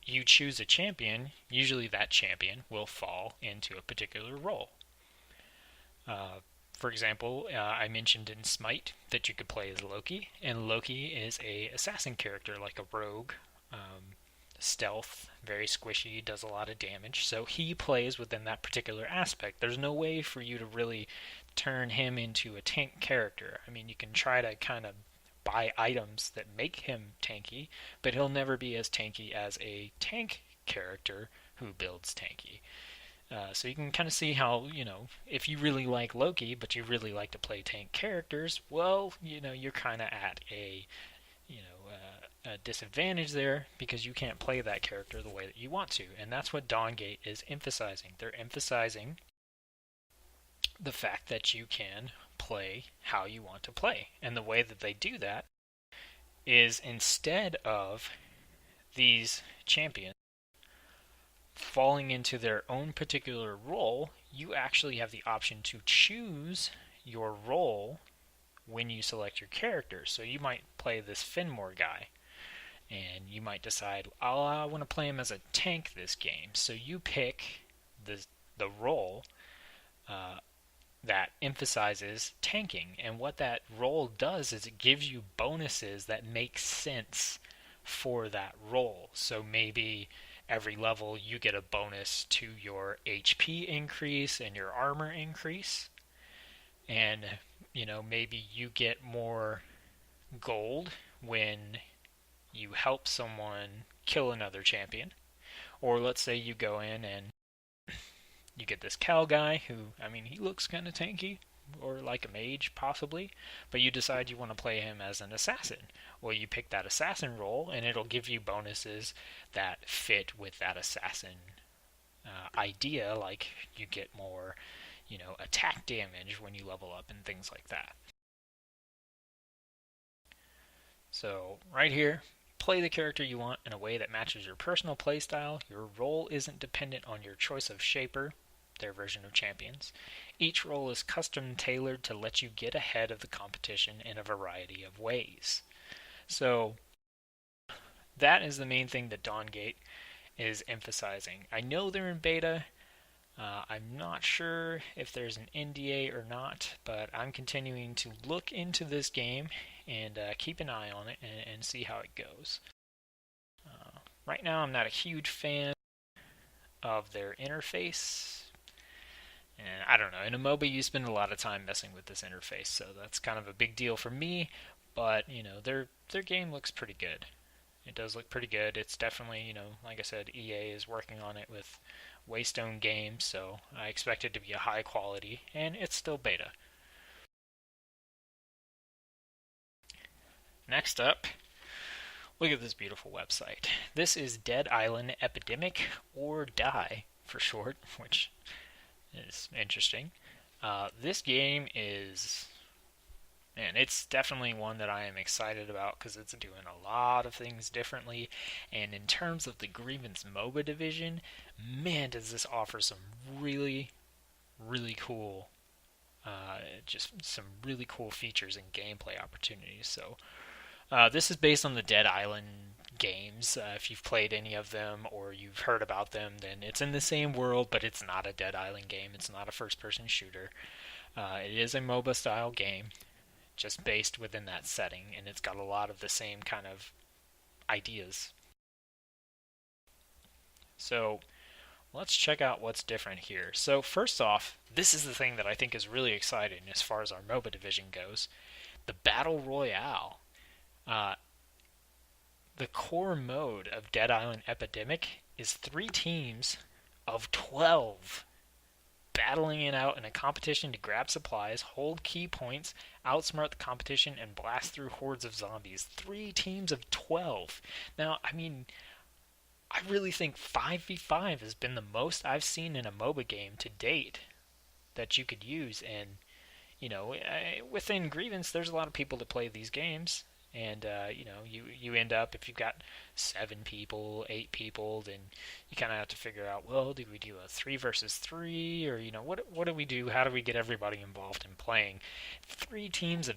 you choose a champion, usually that champion will fall into a particular role. For example, I mentioned in Smite that you could play as Loki, and Loki is a assassin character, like a rogue, stealth, very squishy, does a lot of damage. So he plays within that particular aspect. There's no way for you to really turn him into a tank character. I mean, you can try to kind of buy items that make him tanky, but he'll never be as tanky as a tank character who builds tanky. So you can kind of see how, if you really like Loki, but you really like to play tank characters, well, you're kind of at a disadvantage there because you can't play that character the way that you want to. And that's what Dawngate is emphasizing. They're emphasizing the fact that you can play how you want to play. And the way that they do that is instead of these champions falling into their own particular role, you actually have the option to choose your role when you select your character. So you might play this Finmore guy, and you might decide, oh, I want to play him as a tank this game. So you pick the role that emphasizes tanking. And what that role does is it gives you bonuses that make sense for that role. So maybe every level you get a bonus to your HP increase and your armor increase. And, maybe you get more gold when you help someone kill another champion. Or let's say you go in and you get this Cal guy who, he looks kind of tanky, or like a mage possibly, but you decide you want to play him as an assassin. Well, you pick that assassin role, and it'll give you bonuses that fit with that assassin idea, like you get more, attack damage when you level up and things like that. So right here, play the character you want in a way that matches your personal playstyle. Your role isn't dependent on your choice of shaper, their version of champions. Each role is custom tailored to let you get ahead of the competition in a variety of ways. So that is the main thing that Dawngate is emphasizing. I know they're in beta. I'm not sure if there's an NDA or not, but I'm continuing to look into this game and keep an eye on it and see how it goes. Right now, I'm not a huge fan of their interface. And I don't know, in a MOBA you spend a lot of time messing with this interface, so that's kind of a big deal for me, but, their game looks pretty good. It does look pretty good. It's definitely, like I said, EA is working on it with Waystone Games, so I expect it to be a high quality, and it's still beta. Next up, look at this beautiful website. This is Dead Island Epidemic, or Die for short, which is interesting. This game is, it's definitely one that I am excited about because it's doing a lot of things differently. And in terms of the Grievance MOBA division, man, does this offer some really, really cool, just some really cool features and gameplay opportunities. So this is based on the Dead Island games. If you've played any of them or you've heard about them, then it's in the same world, but it's not a Dead Island game. It's not a first-person shooter. It is a MOBA-style game, just based within that setting, and it's got a lot of the same kind of ideas. So let's check out what's different here. So first off, this is the thing that I think is really exciting as far as our MOBA division goes. The Battle Royale. The core mode of Dead Island Epidemic is 3 teams of 12 battling it out in a competition to grab supplies, hold key points, outsmart the competition, and blast through hordes of zombies. 3 teams of 12. Now, I mean, I really think 5v5 has been the most I've seen in a MOBA game to date that you could use. And, within Grievance, there's a lot of people that play these games. And, you end up, if you've got 7 people, 8 people, then you kind of have to figure out, well, do we do a 3 versus 3? Or, what do we do? How do we get everybody involved in playing? 3 teams of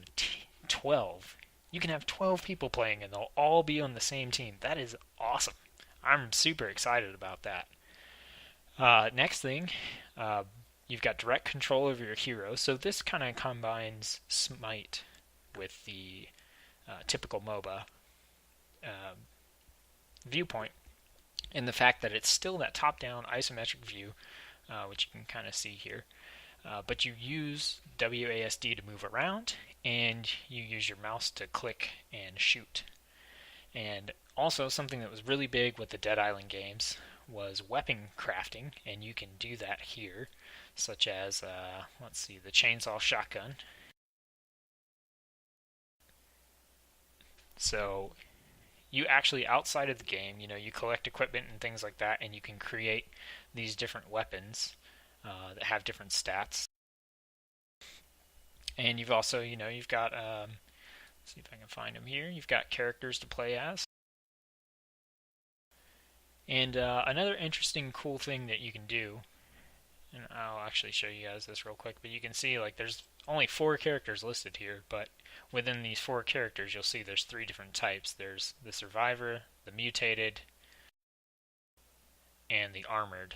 12. You can have 12 people playing, and they'll all be on the same team. That is awesome. I'm super excited about that. Next thing, you've got direct control over your hero. So this kind of combines Smite with the typical MOBA Viewpoint, and the fact that it's still that top-down isometric view, which you can kind of see here. But you use WASD to move around, and you use your mouse to click and shoot. And also, something that was really big with the Dead Island games was weapon crafting, and you can do that here, such as, the chainsaw shotgun. So, you actually, outside of the game, you collect equipment and things like that, and you can create these different weapons that have different stats. And you've also, you've got, let's see if I can find them here, you've got characters to play as. And another interesting, cool thing that you can do, and I'll actually show you guys this real quick, but you can see, there's only 4 characters listed here, but within these 4 characters, you'll see there's 3 different types. There's the Survivor, the Mutated, and the Armored.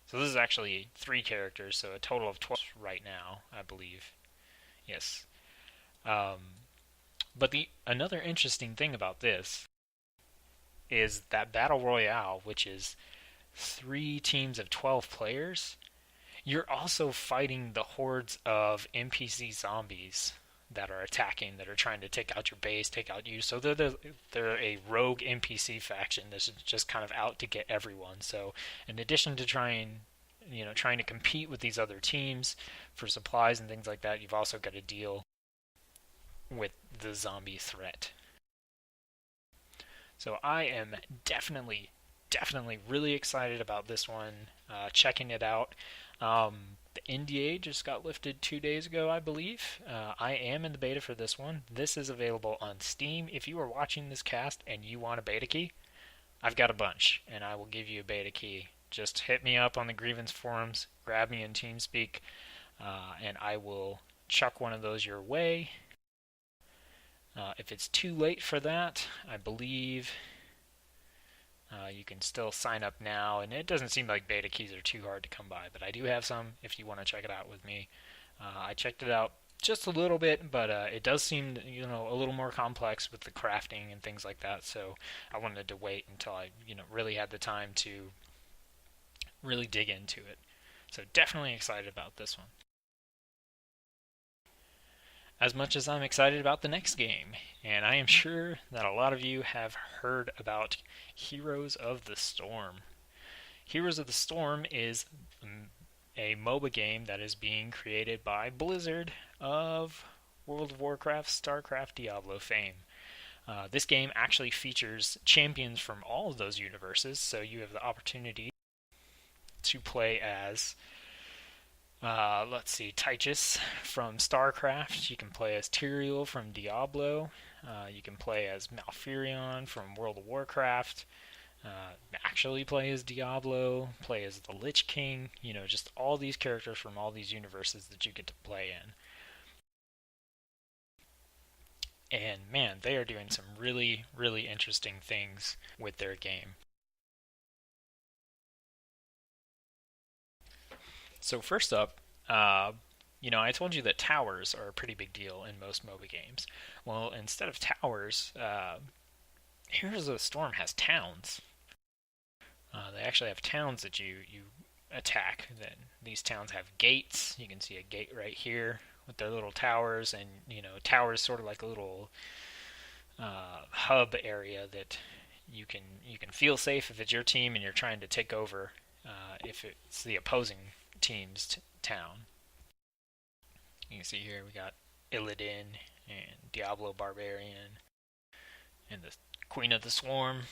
So this is actually 3 characters, so a total of 12 right now, I believe. Yes. But another interesting thing about this is that Battle Royale, which is 3 teams of 12 players, you're also fighting the hordes of NPC zombies that are attacking, that are trying to take out your base, take out you. So they're a rogue NPC faction that's just kind of out to get everyone. So in addition to trying to compete with these other teams for supplies and things like that, you've also got to deal with the zombie threat. So I am definitely really excited about this one, checking it out. The NDA just got lifted 2 days ago, I believe. I am in the beta for this one. This is available on Steam. If you are watching this cast and you want a beta key, I've got a bunch, and I will give you a beta key. Just hit me up on the Grievance forums, grab me in TeamSpeak, and I will chuck one of those your way. If it's too late for that, I believe you can still sign up now, and it doesn't seem like beta keys are too hard to come by, but I do have some if you want to check it out with me. I checked it out just a little bit, but it does seem a little more complex with the crafting and things like that, so I wanted to wait until I really had the time to really dig into it. So definitely excited about this one. As much as I'm excited about the next game, and I am sure that a lot of you have heard about Heroes of the Storm. Heroes of the Storm is a MOBA game that is being created by Blizzard of World of Warcraft, StarCraft, Diablo fame. This game actually features champions from all of those universes, so you have the opportunity to play as Tychus from StarCraft. You can play as Tyrael from Diablo. You can play as Malfurion from World of Warcraft. Actually play as Diablo. Play as the Lich King. Just all these characters from all these universes that you get to play in. And man, they are doing some really, really interesting things with their game. So first up, I told you that towers are a pretty big deal in most MOBA games. Well, instead of towers, Heroes of the Storm has towns. They actually have towns that you attack. Then these towns have gates. You can see a gate right here with their little towers, and towers sort of like a little hub area that you can feel safe if it's your team and you're trying to take over. If it's the opposing team's town. You can see here we got Illidan and Diablo Barbarian and the Queen of the Swarm.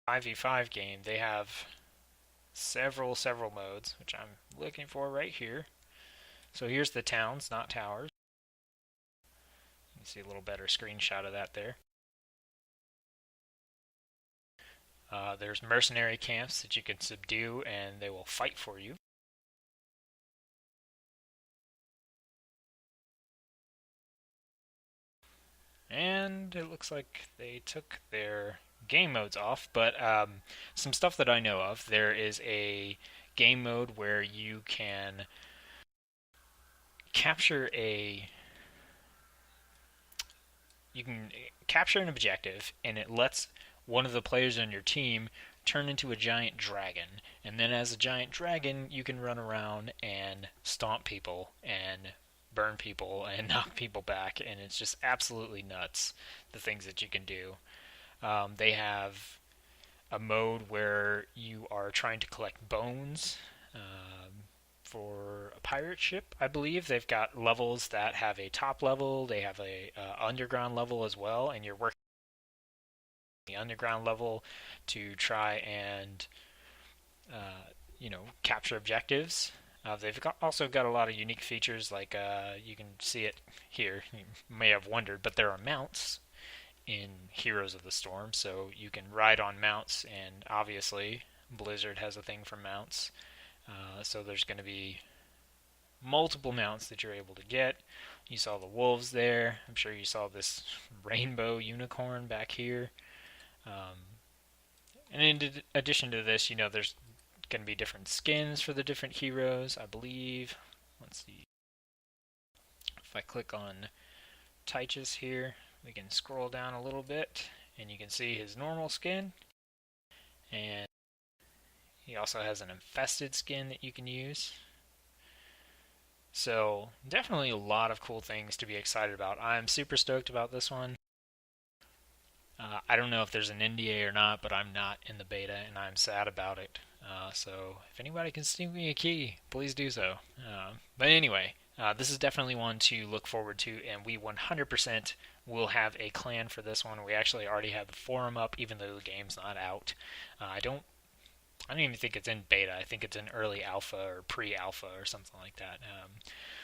.5v5 game, they have several modes, which I'm looking for right here. So here's the towns, not towers. You can see a little better screenshot of that there. There's mercenary camps that you can subdue and they will fight for you. And it looks like they took their game modes off, but some stuff that I know of, there is a game mode where you can capture an objective, and it lets one of the players on your team turn into a giant dragon. And then as a giant dragon, you can run around and stomp people and burn people and knock people back, and it's just absolutely nuts, the things that you can do. They have a mode where you are trying to collect bones for a pirate ship, I believe. They've got levels that have a top level, they have a underground level as well, and you're working the underground level to try and capture objectives. They've also got a lot of unique features, like you can see it here. You may have wondered, but there are mounts in Heroes of the Storm, so you can ride on mounts, and obviously Blizzard has a thing for mounts. So there's going to be multiple mounts that you're able to get. You saw the wolves there. I'm sure you saw this rainbow unicorn back here. And in addition to this, there's going to be different skins for the different heroes, I believe. Let's see. If I click on Tychus here, we can scroll down a little bit, and you can see his normal skin. And he also has an infested skin that you can use. So definitely a lot of cool things to be excited about. I'm super stoked about this one. I don't know if there's an NDA or not, but I'm not in the beta, and I'm sad about it. So if anybody can sneak me a key, please do so. But anyway, this is definitely one to look forward to, and we 100% will have a clan for this one. We actually already have the forum up, even though the game's not out. I don't even think it's in beta. I think it's in early alpha or pre-alpha or something like that.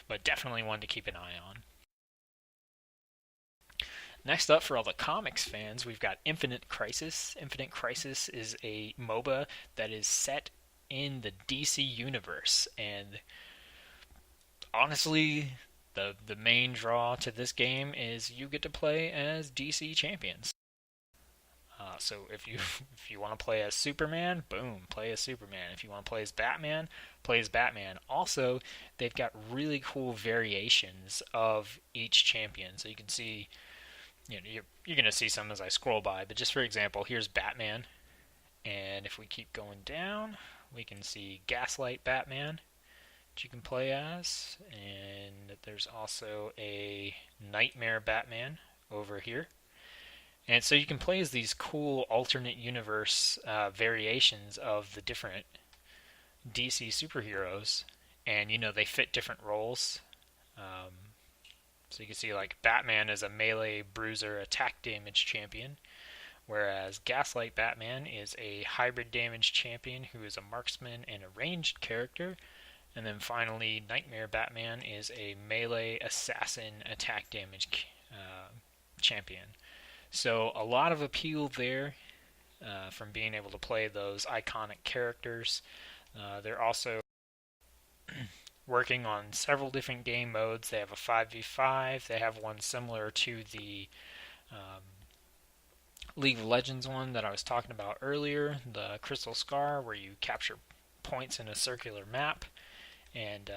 But definitely one to keep an eye on. Next up, for all the comics fans, we've got Infinite Crisis. Infinite Crisis is a MOBA that is set in the DC universe, and honestly, the main draw to this game is you get to play as DC champions. So if you want to play as Superman, boom, play as Superman. If you want to play as Batman, play as Batman. Also, they've got really cool variations of each champion. So you can see, you're going to see some as I scroll by. But just for example, here's Batman. And if we keep going down, we can see Gaslight Batman, which you can play as. And there's also a Nightmare Batman over here. And so you can play as these cool alternate universe variations of the different DC superheroes, and they fit different roles. So you can see like Batman is a melee bruiser attack damage champion, whereas Gaslight Batman is a hybrid damage champion who is a marksman and a ranged character. And then finally, Nightmare Batman is a melee assassin attack damage champion. So a lot of appeal there from being able to play those iconic characters. They're also working on several different game modes. They have a 5v5. They have one similar to the League of Legends one that I was talking about earlier, the Crystal Scar, where you capture points in a circular map and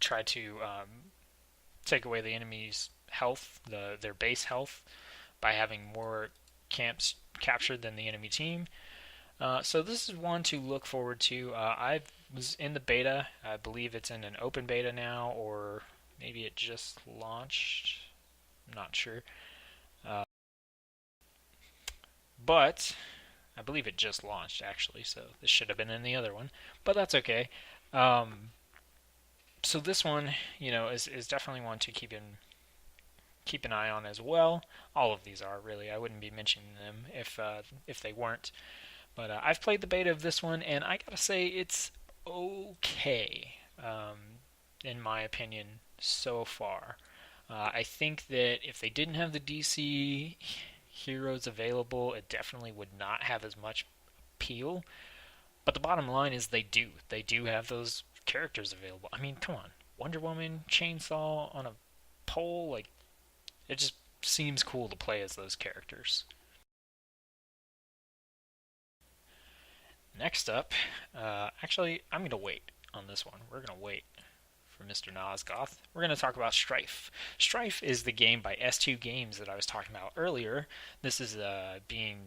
try to take away the enemy's health, their base health, by having more camps captured than the enemy team. So this is one to look forward to. I've was in the beta. I believe it's in an open beta now, or maybe it just launched. I'm not sure. Uh, but I believe it just launched actually, so this should have been in the other one, but that's okay. Um, so this one, is definitely one to keep an eye on as well. All of these are really. I wouldn't be mentioning them if they weren't. But I've played the beta of this one, and I gotta say it's okay, in my opinion, so far. I think that if they didn't have the DC Heroes available, it definitely would not have as much appeal. But the bottom line is they do. They do have those characters available. I mean, come on. Wonder Woman, Chainsaw on a pole, like, it just seems cool to play as those characters. Next up, actually, I'm going to wait on this one. We're going to wait for Mr. Nosgoth. We're going to talk about Strife. Strife is the game by S2 Games that I was talking about earlier. This is being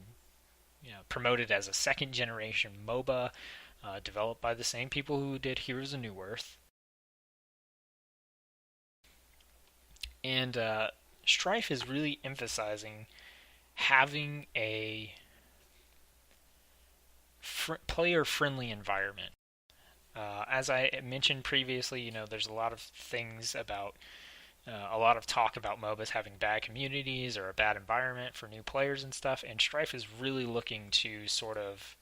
promoted as a second generation MOBA, developed by the same people who did Heroes of New Earth. And Strife is really emphasizing having a player-friendly environment. As I mentioned previously, there's a lot of things about a lot of talk about MOBAs having bad communities or a bad environment for new players and stuff, and Strife is really looking to sort of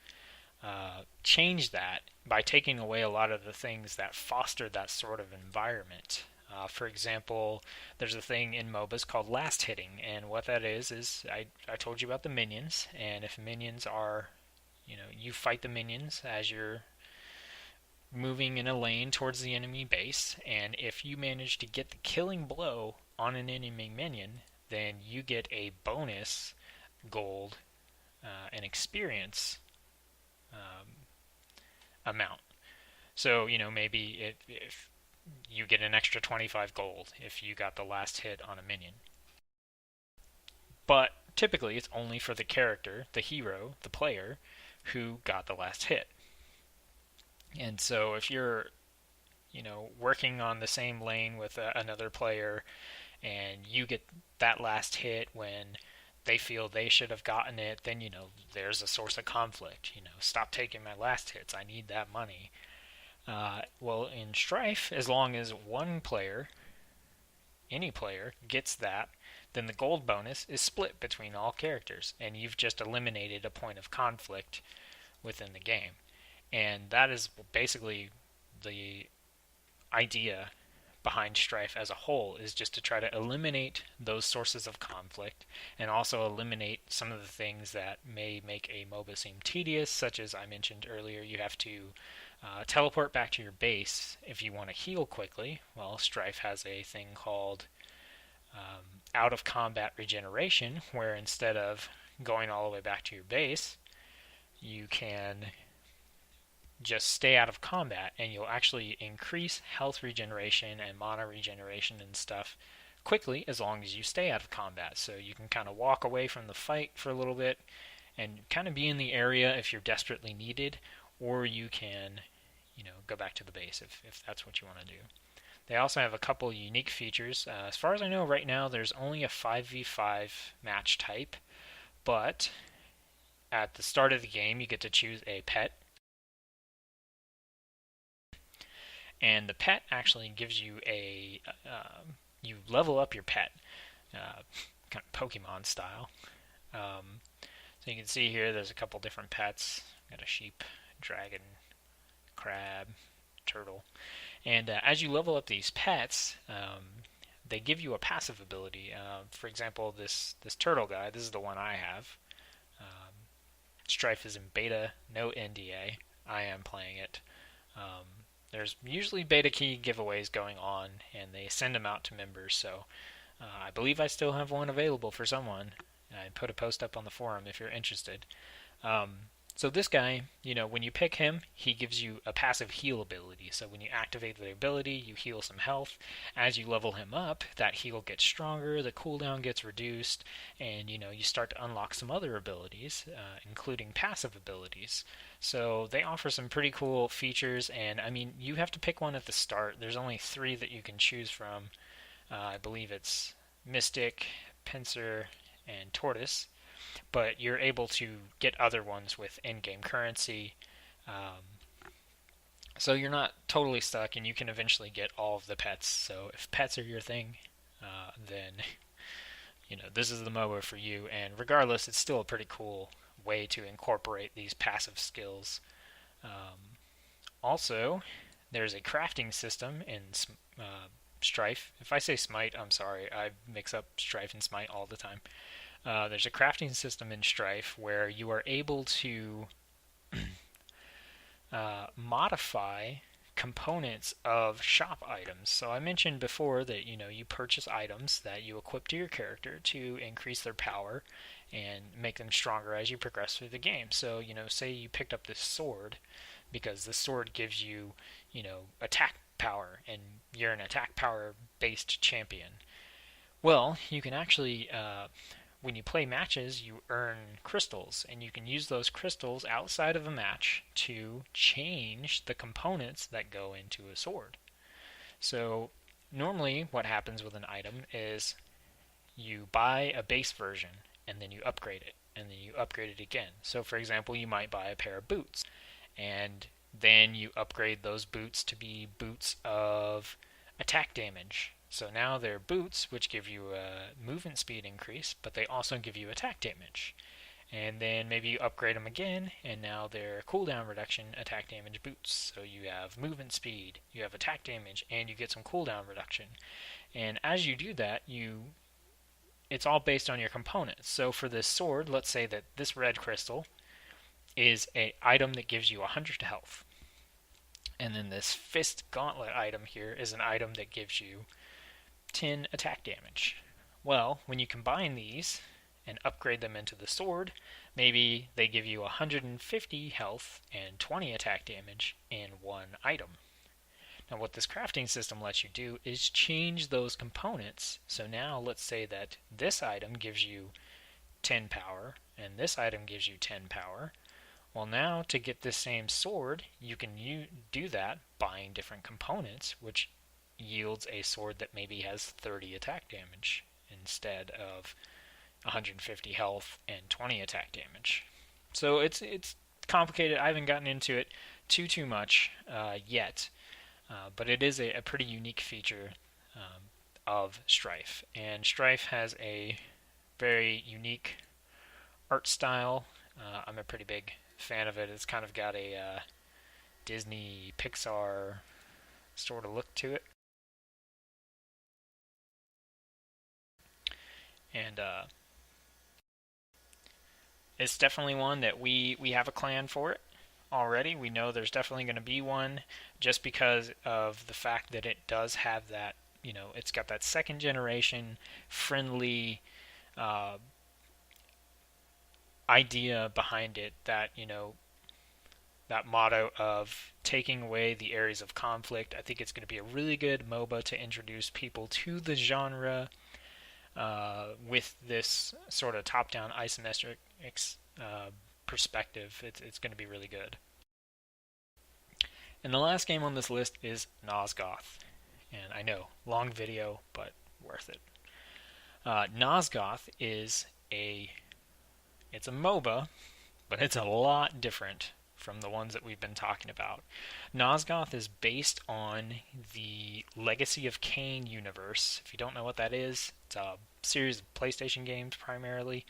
change that by taking away a lot of the things that foster that sort of environment. For example, there's a thing in MOBAs called last hitting, and what that is I told you about the minions, and if minions are, you fight the minions as you're moving in a lane towards the enemy base, and if you manage to get the killing blow on an enemy minion, then you get a bonus gold and experience um, amount. So, maybe if you get an extra 25 gold if you got the last hit on a minion. But typically, it's only for the character, the hero, the player, who got the last hit. And so if you're, working on the same lane with another player and you get that last hit when they feel they should have gotten it, then, there's a source of conflict. Stop taking my last hits. I need that money. Well, in Strife, as long as one player, any player, gets that, then the gold bonus is split between all characters, and you've just eliminated a point of conflict within the game. And that is basically the idea behind Strife as a whole, is just to try to eliminate those sources of conflict and also eliminate some of the things that may make a MOBA seem tedious, such as I mentioned earlier, you have to teleport back to your base if you want to heal quickly. Well, Strife has a thing called out of combat regeneration, where instead of going all the way back to your base, you can just stay out of combat and you'll actually increase health regeneration and mana regeneration and stuff quickly as long as you stay out of combat. So you can kind of walk away from the fight for a little bit and kind of be in the area if you're desperately needed, or you can, go back to the base if that's what you want to do. They also have a couple unique features. As far as I know right now, there's only a 5v5 match type, but at the start of the game you get to choose a pet, and the pet actually gives you you level up your pet, kind of Pokemon style. So you can see here there's a couple different pets. Got a sheep, dragon, crab, turtle. And as you level up these pets, they give you a passive ability. For example, this turtle guy, this is the one I have. Strife is in beta, no NDA. I am playing it. There's usually beta key giveaways going on, and they send them out to members, so I believe I still have one available for someone. I put a post up on the forum if you're interested. So this guy, when you pick him, he gives you a passive heal ability. So when you activate the ability, you heal some health. As you level him up, that heal gets stronger, the cooldown gets reduced, and you start to unlock some other abilities, including passive abilities. So they offer some pretty cool features, and I mean, you have to pick one at the start. There's only 3 that you can choose from. I believe it's Mystic, Pincer, and Tortoise, but you're able to get other ones with in-game currency. Um, so you're not totally stuck, and you can eventually get all of the pets. So if pets are your thing, then this is the MOBA for you. And regardless, it's still a pretty cool way to incorporate these passive skills. Also, there's a crafting system in Strife. If I say Smite, I'm sorry. I mix up Strife and Smite all the time. There's a crafting system in Strife where you are able to modify components of shop items. So I mentioned before that you purchase items that you equip to your character to increase their power and make them stronger as you progress through the game. So say you picked up this sword because the sword gives you attack power, and you're an attack power based champion. Well, you can actually when you play matches, you earn crystals, and you can use those crystals outside of a match to change the components that go into a sword. So normally what happens with an item is you buy a base version, and then you upgrade it, and then you upgrade it again. So for example, you might buy a pair of boots, and then you upgrade those boots to be boots of attack damage. So now they're boots, which give you a movement speed increase, but they also give you attack damage. And then maybe you upgrade them again, and now they're cooldown reduction attack damage boots. So you have movement speed, you have attack damage, and you get some cooldown reduction. And as you do that, it's all based on your components. So for this sword, let's say that this red crystal is an item that gives you 100 health. And then this fist gauntlet item here is an item that gives you 10 attack damage. Well, when you combine these and upgrade them into the sword, maybe they give you 150 health and 20 attack damage in one item. Now what this crafting system lets you do is change those components. So now let's say that this item gives you 10 power and this item gives you 10 power. Well, now to get this same sword, you can do that buying different components, which yields a sword that maybe has 30 attack damage instead of 150 health and 20 attack damage. So it's complicated. I haven't gotten into it too much yet, but it is a pretty unique feature of Strife. And Strife has a very unique art style. I'm a pretty big fan of it. It's kind of got a Disney Pixar sort of look to it. And it's definitely one that we have a clan for it already. We know there's definitely going to be one just because of the fact that it does have that, it's got that second generation friendly idea behind it, that, that motto of taking away the areas of conflict. I think it's going to be a really good MOBA to introduce people to the genre with this sort of top-down isometric perspective. It's going to be really good. And the last game on this list is Nosgoth. And I know, long video, but worth it. Nosgoth is it's a MOBA, but it's a lot different from the ones that we've been talking about. Nosgoth is based on the Legacy of Kain universe. If you don't know what that is, it's a series of PlayStation games primarily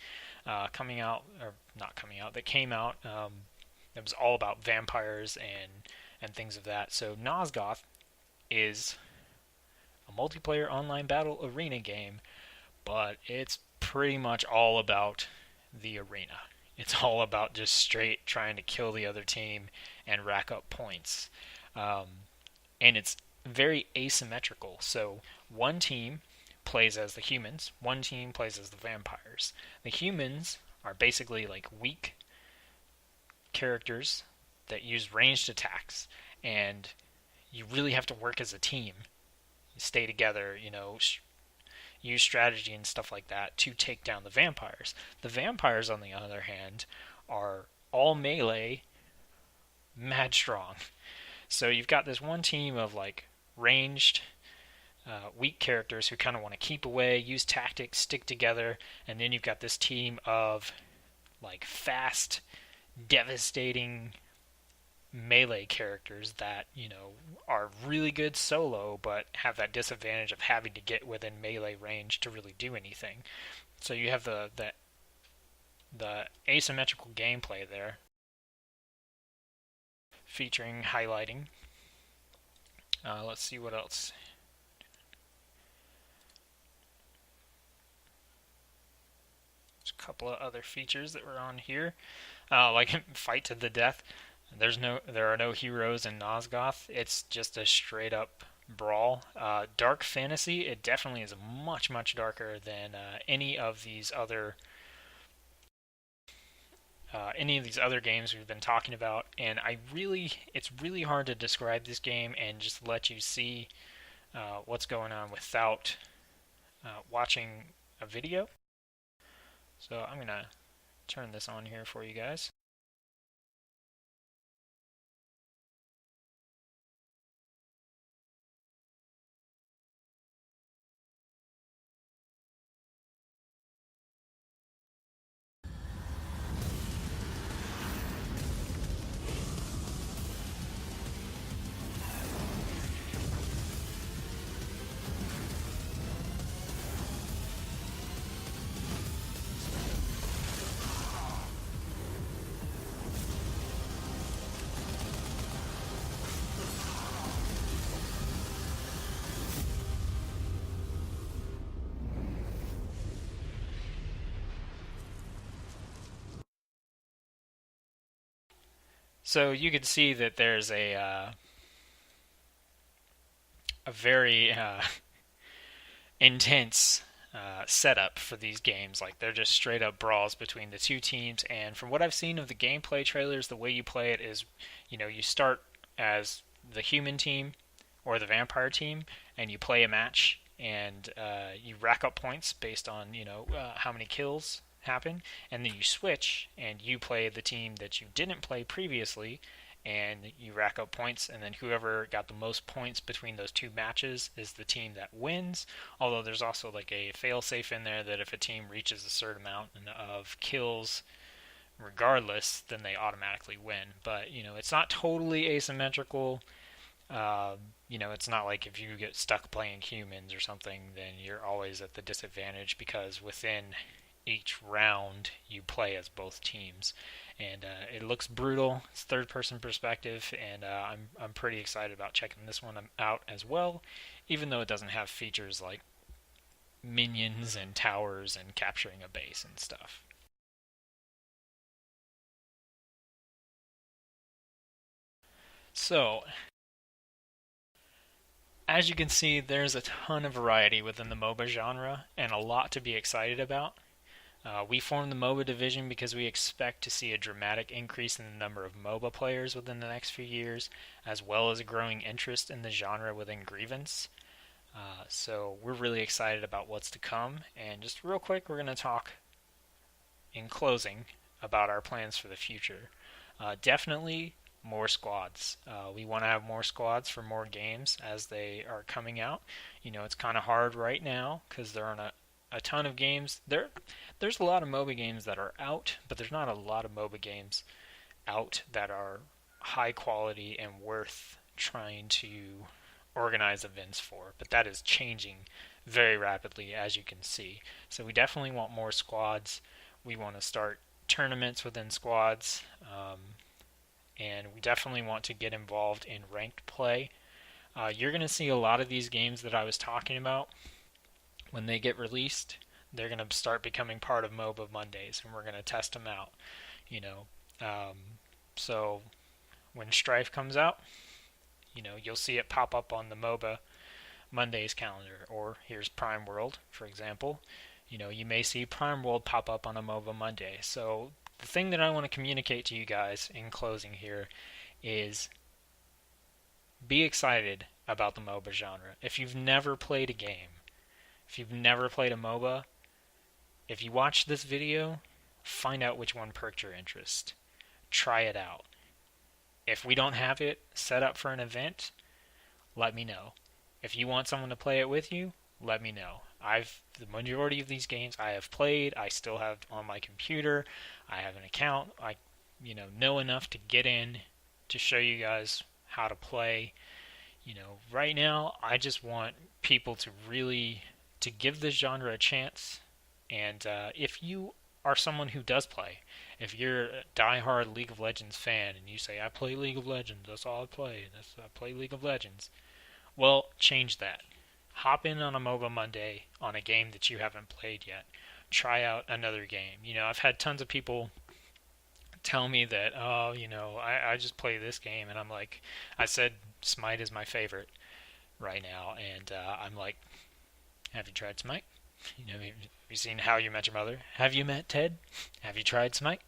that came out. It was all about vampires and things of that. So Nosgoth is a multiplayer online battle arena game, but it's pretty much all about the arena. It's all about just straight trying to kill the other team and rack up points. And it's very asymmetrical. So one team plays as the humans, one team plays as the vampires. The humans are basically like weak characters that use ranged attacks, and you really have to work as a team. You stay together, use strategy and stuff like that to take down the vampires. The vampires, on the other hand, are all melee, mad strong. So you've got this one team of like ranged, weak characters who kind of want to keep away, use tactics, stick together, and then you've got this team of like fast, devastating melee characters that are really good solo but have that disadvantage of having to get within melee range to really do anything. So you have the asymmetrical gameplay there, featuring highlighting. Let's see what else. There's a couple of other features that were on here, like fight to the death. There are no heroes in Nosgoth. It's just a straight up brawl. Dark fantasy. It definitely is much darker than any of these other games we've been talking about. And it's really hard to describe this game and just let you see what's going on without watching a video. So I'm gonna turn this on here for you guys. So you can see that there's a very intense setup for these games. Like they're just straight up brawls between the two teams. And from what I've seen of the gameplay trailers, the way you play it is, you start as the human team or the vampire team, and you play a match, and you rack up points based on how many kills happen, and then you switch and you play the team that you didn't play previously, and you rack up points, and then whoever got the most points between those two matches is the team that wins. Although there's also like a failsafe in there that if a team reaches a certain amount of kills regardless, then they automatically win. But it's not totally asymmetrical. It's not like if you get stuck playing humans or something, then you're always at the disadvantage, because within each round you play as both teams, and it looks brutal. It's third-person perspective, and I'm pretty excited about checking this one out as well, even though it doesn't have features like minions and towers and capturing a base and stuff. So, as you can see, there's a ton of variety within the MOBA genre, and a lot to be excited about. We formed the MOBA division because we expect to see a dramatic increase in the number of MOBA players within the next few years, as well as a growing interest in the genre within Grievance. So we're really excited about what's to come, and just real quick, we're going to talk in closing about our plans for the future. Definitely more squads. We want to have more squads for more games as they are coming out. It's kind of hard right now because there aren't a ton of games. There's a lot of MOBA games that are out, but there's not a lot of MOBA games out that are high quality and worth trying to organize events for. But that is changing very rapidly, as you can see. So we definitely want more squads. We want to start tournaments within squads, and we definitely want to get involved in ranked play. You're going to see a lot of these games that I was talking about. When they get released, they're going to start becoming part of MOBA Mondays, and we're going to test them out. So when Strife comes out, you'll see it pop up on the MOBA Mondays calendar. Or here's Prime World, for example. You may see Prime World pop up on a MOBA Monday. So the thing that I want to communicate to you guys in closing here is be excited about the MOBA genre. If you've never played a game, if you've never played a MOBA, if you watch this video, find out which one perked your interest. Try it out. If we don't have it set up for an event, let me know. If you want someone to play it with you, let me know. The majority of these games I have played, I still have on my computer. I have an account. I know enough to get in to show you guys how to play. Right now I just want people to really to give this genre a chance. And if you are someone who does play, if you're a diehard League of Legends fan and you say I play League of Legends, that's all I play. I play League of Legends. Well, change that. Hop in on a MOBA Monday on a game that you haven't played yet. Try out another game. I've had tons of people tell me that, I just play this game, and I'm like, I said Smite is my favorite right now, and I'm like, have you tried Smite? Have you seen How You Met Your Mother? Have you met Ted? Have you tried Smite?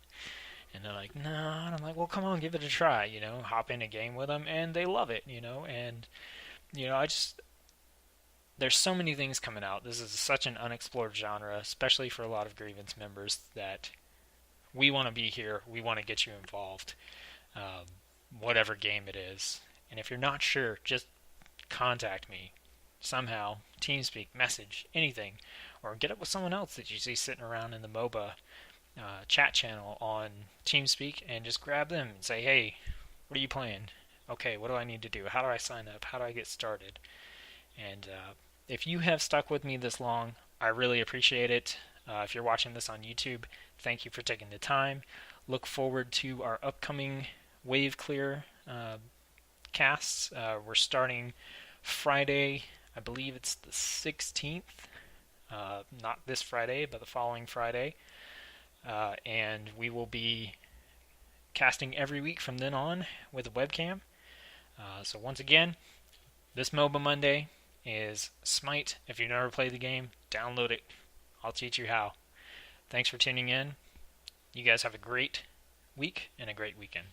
And they're like, no, and I'm like, well, come on, give it a try, hop in a game with them, and they love it, and, there's so many things coming out. This is such an unexplored genre, especially for a lot of Grievance members, that we want to be here. We want to get you involved, whatever game it is. And if you're not sure, just contact me somehow, TeamSpeak, message, anything, or get up with someone else that you see sitting around in the MOBA chat channel on TeamSpeak and just grab them and say, hey, what are you playing? Okay, what do I need to do? How do I sign up? How do I get started? And if you have stuck with me this long, I really appreciate it. If you're watching this on YouTube, thank you for taking the time. Look forward to our upcoming Wave Clear casts. We're starting Friday, I believe it's the 16th. Not this Friday, but the following Friday. And we will be casting every week from then on with a webcam. So once again, this MOBA Monday is Smite. If you've never played the game, download it. I'll teach you how. Thanks for tuning in. You guys have a great week and a great weekend.